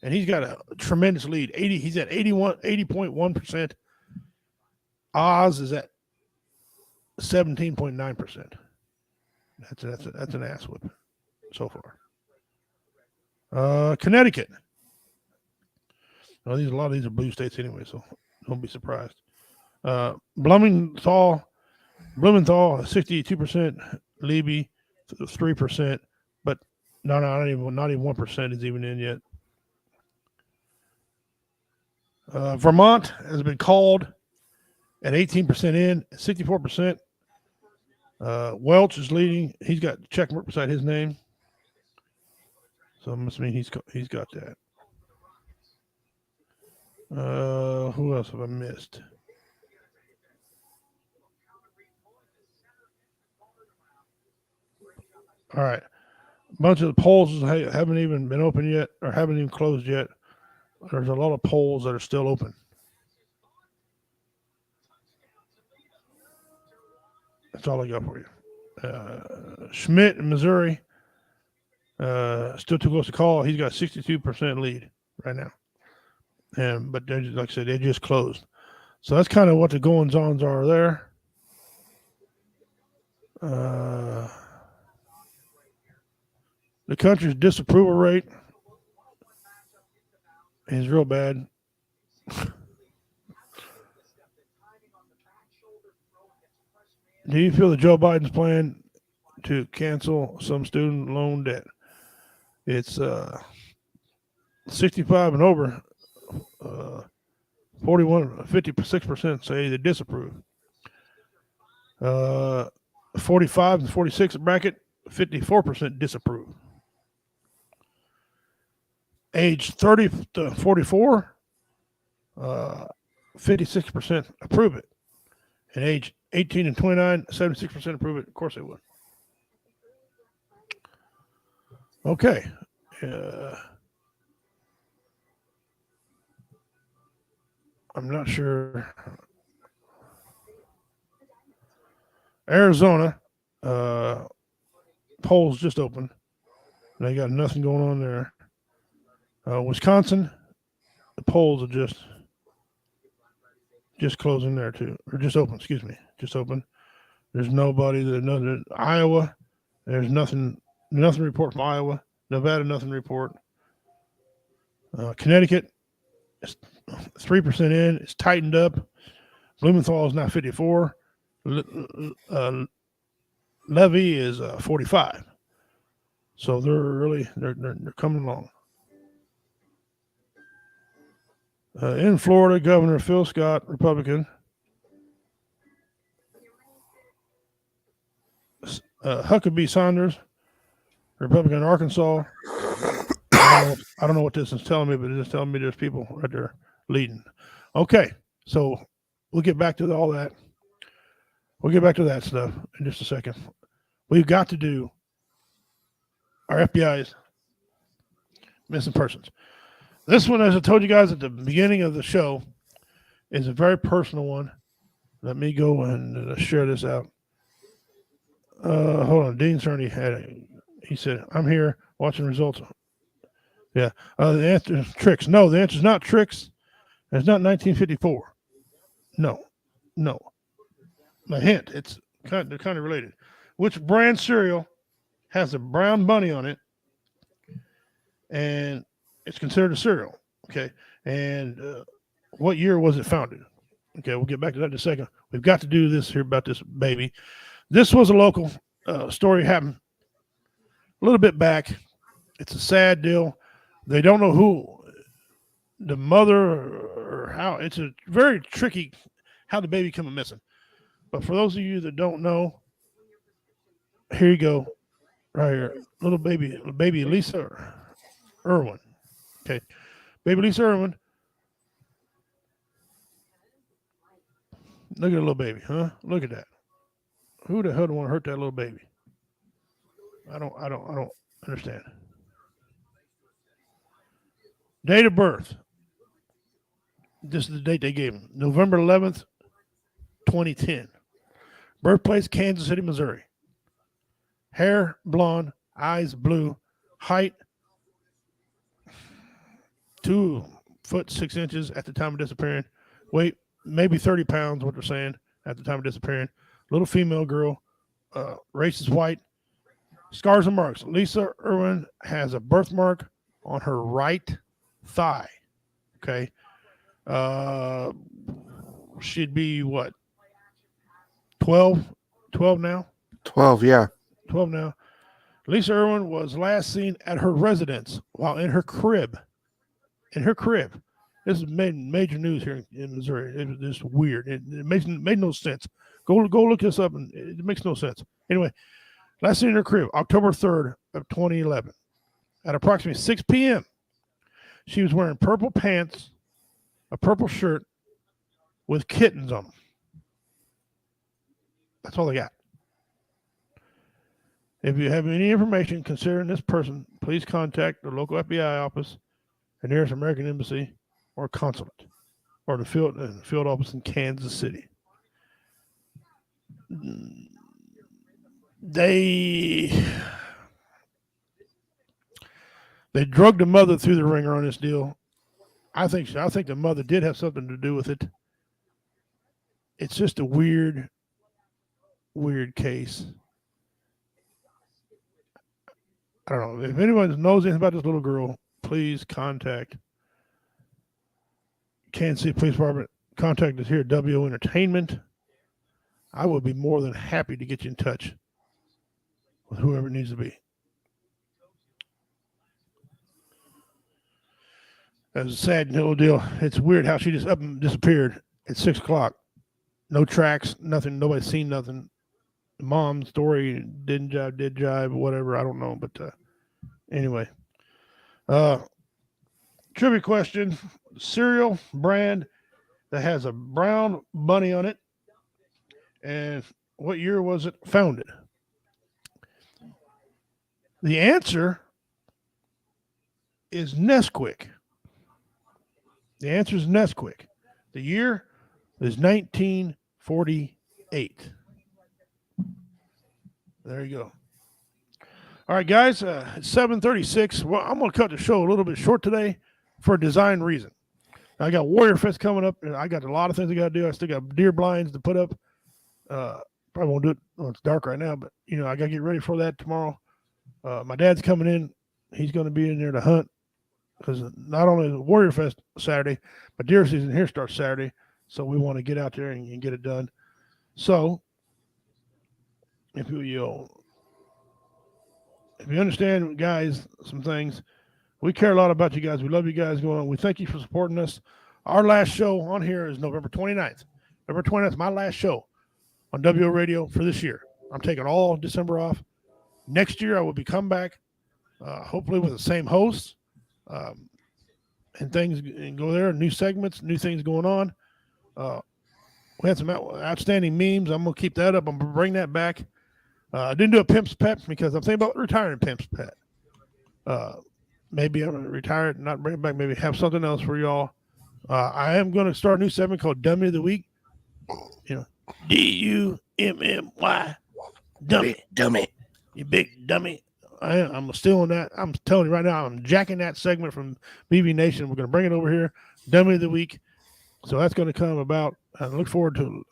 and he's got a tremendous lead. He's at 80.1%. Oz is at 17.9%. That's an ass whip so far. Connecticut. Well, a lot of these are blue states anyway, so don't be surprised. Blumenthal, 62%. Levy, 3%. But not even 1% is even in yet. Vermont has been called at 18% in, 64%. Welch is leading. He's got a check mark beside his name. So it must mean he's got that. Who else have I missed? All right. A bunch of the polls haven't even been open yet or haven't even closed yet. There's a lot of polls that are still open. That's all I got for you. Schmidt in Missouri, still too close to call. He's got 62% lead right now. But like I said, they just closed. So that's kind of what the goings-ons are there. The country's disapproval rate is real bad. Do you feel that Joe Biden's plan to cancel some student loan debt? It's 65 and over. 56% say they disapprove. 45 and 46 bracket, 54% disapprove. Age 30 to 44, 56% approve it. And age 18 and 29, 76% approve it. Of course they would. Okay. I'm not sure. Arizona, polls just opened. They got nothing going on there. Wisconsin, the polls are just closing there too, or just open. Excuse me, just open. There's nobody. Iowa, there's nothing report from Iowa. Nevada, nothing report. Connecticut, 3% in. It's tightened up. Blumenthal is now 54. Levy is 45. So they're coming along. In Florida, Governor Phil Scott, Republican. Huckabee Sanders, Republican in Arkansas. I don't know what this is telling me, but it's just telling me there's people right there leading. Okay, so we'll get back to all that. We'll get back to that stuff in just a second. We've got to do our FBI's missing persons. This one, as I told you guys at the beginning of the show, is a very personal one. Let me go and share this out. Hold on. Dean Cerny he said, I'm here watching results. Yeah. The answer is tricks. No, the answer is not tricks. It's not 1954. No. A hint. They're kind of related. Which brand cereal has a brown bunny on it, and it's considered a cereal? Okay. And what year was it founded? Okay, we'll get back to that in a second. We've got to do this here about this baby. This was a local story happened a little bit back. It's a sad deal. They don't know who the mother or how. It's a very tricky how the baby came missing. But for those of you that don't know, here you go, right here, little baby Lisa Irwin. Okay, baby Lisa Irwin. Look at a little baby, huh? Look at that. Who the hell would want to hurt that little baby? I don't understand. Date of birth. This is the date they gave him. November 11th, 2010. Birthplace, Kansas City, Missouri. Hair, blonde. Eyes, blue. Height, 2 foot 6 inches at the time of disappearing. Weight, maybe 30 pounds, what they're saying, at the time of disappearing. Little female girl. Race is white. Scars and marks. Lisa Irwin has a birthmark on her right thigh. Okay. She'd be what? 12 now? 12, yeah. 12 now. Lisa Irwin was last seen at her residence while in her crib. This is major news here in Missouri. It was just weird. It made no sense. Go look this up, and it makes no sense. Anyway, last seen in her crib, October 3rd of 2011. At approximately 6 p.m., she was wearing purple pants, a purple shirt with kittens on them. That's all they got. If you have any information concerning this person, please contact the local FBI office, the nearest American embassy or consulate, or the field office in Kansas City. They drugged the mother through the ringer on this deal. I think the mother did have something to do with it. It's just a weird case. I don't know if anyone knows anything about this little girl. Please contact Kansas City Police Department. Contact us here at WO Entertainment. I would be more than happy to get you in touch with whoever it needs to be. That was a sad little deal. It's weird how she just up and disappeared at 6 o'clock. No tracks, nothing. Nobody's seen nothing. The mom's story did jive, whatever. I don't know. But anyway. Trivia question. Cereal brand that has a brown bunny on it. And what year was it founded? The answer is Nesquik. The answer is Nesquik. The year is 1948. There you go. All right, guys, it's 7:36. Well, I'm going to cut the show a little bit short today for a design reason. I got Warrior Fest coming up, and I got a lot of things I got to do. I still got deer blinds to put up. Probably won't do it. Well, it's dark right now, but, I got to get ready for that tomorrow. My dad's coming in. He's going to be in there to hunt because not only is Warrior Fest Saturday, but deer season here starts Saturday. So we want to get out there and get it done. So if you understand, guys, some things, we care a lot about you guys. We love you guys going on. We thank you for supporting us. Our last show on here is November 29th. November 29th is my last show on WO Radio for this year. I'm taking all December off. Next year, I will be come back, hopefully with the same hosts and things, and go there. New segments, new things going on. We had some outstanding memes. I'm going to keep that up. I'm going to bring that back. I didn't do a Pimp's Pet because I'm thinking about retiring Pimp's Pet. Maybe I'm going to retire it and not bring it back. Maybe have something else for y'all. I am going to start a new segment called Dummy of the Week. D-U-M-M-Y. Dummy. Dummy. You big dummy. I'm still on that. I'm telling you right now, I'm jacking that segment from BB Nation. We're going to bring it over here. Dummy of the Week. So that's going to come about. I look forward to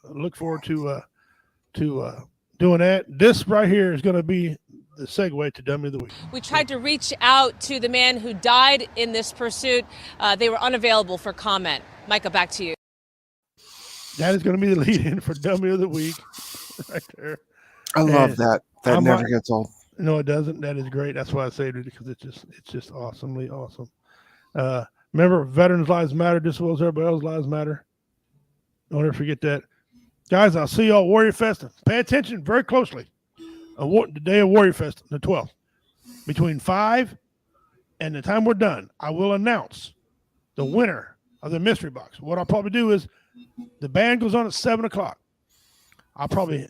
doing that. This right here is going to be the segue to Dummy of the Week. We tried to reach out to the man who died in this pursuit. They were unavailable for comment. Micah, back to you. That is going to be the lead-in for Dummy of the Week right there. I love that. That never gets old. No, it doesn't. That is great. That's why I saved it, because it's just awesomely awesome. Remember, Veterans Lives Matter just as well as everybody else's lives matter. Don't ever forget that. Guys, I'll see y'all at Warrior Fest. Pay attention very closely. The day of Warrior Fest, the 12th. Between 5 and the time we're done, I will announce the winner of the mystery box. What I'll probably do is the band goes on at 7 o'clock. I'll probably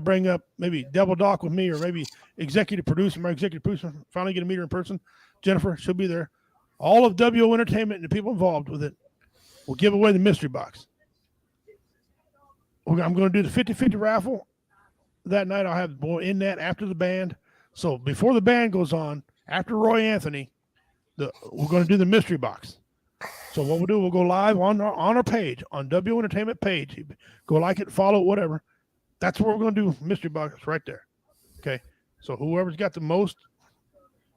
bring up maybe Devil Doc with me, or maybe executive producer. My executive producer, finally get to meet her in person. Jennifer, she'll be there. All of WO Entertainment and the people involved with it will give away the mystery box. I'm going to do the 50-50 raffle that night. I'll have in that after the band. So before the band goes on, after Roy Anthony, we're going to do the mystery box. So what we'll do, we'll go live on our page, on WO Entertainment page. Go like it, follow it, whatever. That's where we're going to do mystery box right there. Okay. So whoever's got the most,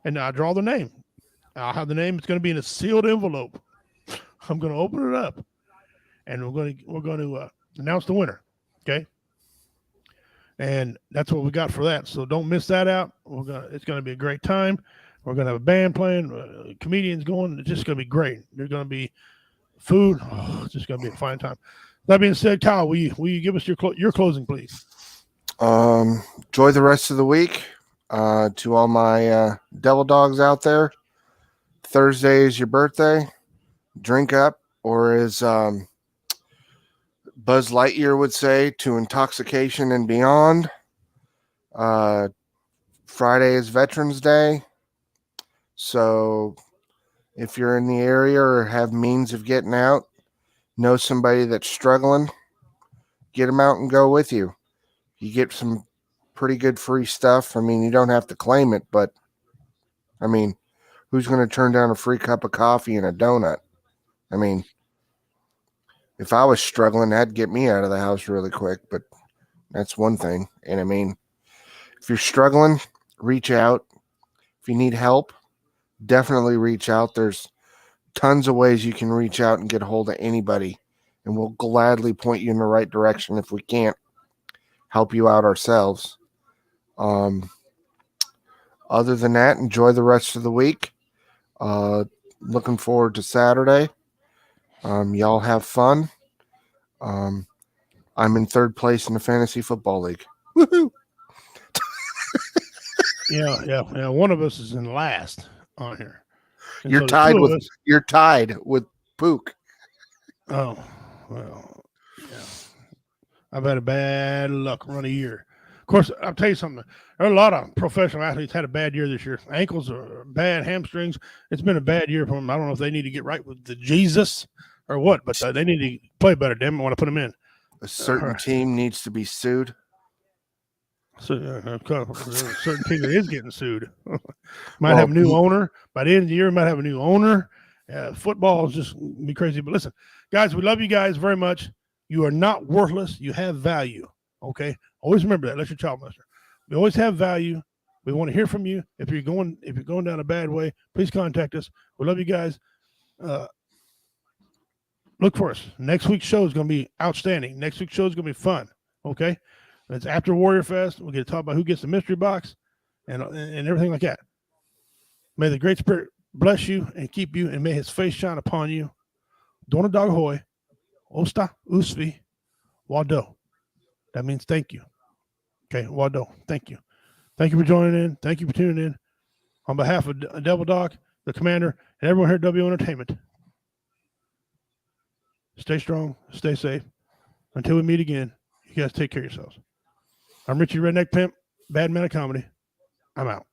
and I'll draw the name. I'll have the name. It's going to be in a sealed envelope. I'm going to open it up, and we're going to announce the winner. Okay. And that's what we got for that. So don't miss that out. It's going to be a great time. We're going to have a band playing, comedians going. It's just going to be great. There's going to be food. Oh, it's just going to be a fine time. That being said, Kyle, will you give us your closing, please? Enjoy the rest of the week. To all my devil dogs out there, Thursday is your birthday. Drink up, or as Buzz Lightyear would say, to intoxication and beyond. Friday is Veterans Day. So if you're in the area or have means of getting out, know somebody that's struggling, get them out and go with you. You get some pretty good free stuff. I mean, you don't have to claim it, but I mean, who's going to turn down a free cup of coffee and a donut? I mean, if I was struggling, that'd get me out of the house really quick, but that's one thing. And I mean, if you're struggling, reach out. If you need help, definitely reach out. There's tons of ways you can reach out and get a hold of anybody, and we'll gladly point you in the right direction if we can't help you out ourselves. Other than that, enjoy the rest of the week. Looking forward to Saturday. Y'all have fun. I'm in third place in the fantasy football league. Woohoo! Yeah. One of us is in last on here. And You're so the tied two of with us- you're tied with Pook. Oh, well, yeah. I've had a bad luck run a year. Of course, I'll tell you something. There are a lot of professional athletes had a bad year this year. Ankles are bad, hamstrings. It's been a bad year for them. I don't know if they need to get right with the Jesus or what, but they need to play better. Damn, I want to put them in. A certain team needs to be sued. So, a certain team that is getting sued might have a new owner. By the end of the year, might have a new owner. Football is just be crazy. But listen, guys, we love you guys very much. You are not worthless. You have value. Okay, always remember that. That's your child master. We always have value. We want to hear from you. If you're going down a bad way, please contact us. We love you guys. Look for us. Next week's show is going to be outstanding. Next week's show is going to be fun. Okay, it's after Warrior Fest. We're going to talk about who gets the mystery box and everything like that. May the Great Spirit bless you and keep you, and may His face shine upon you. Dona Dog Hoy, Osta Usvi, Wado. That means thank you. Okay, Wado, thank you. Thank you for joining in. Thank you for tuning in. On behalf of Devil Dog, the commander, and everyone here at W Entertainment, stay strong, stay safe. Until we meet again, you guys take care of yourselves. I'm Richie Redneck Pimp, Bad Man of Comedy. I'm out.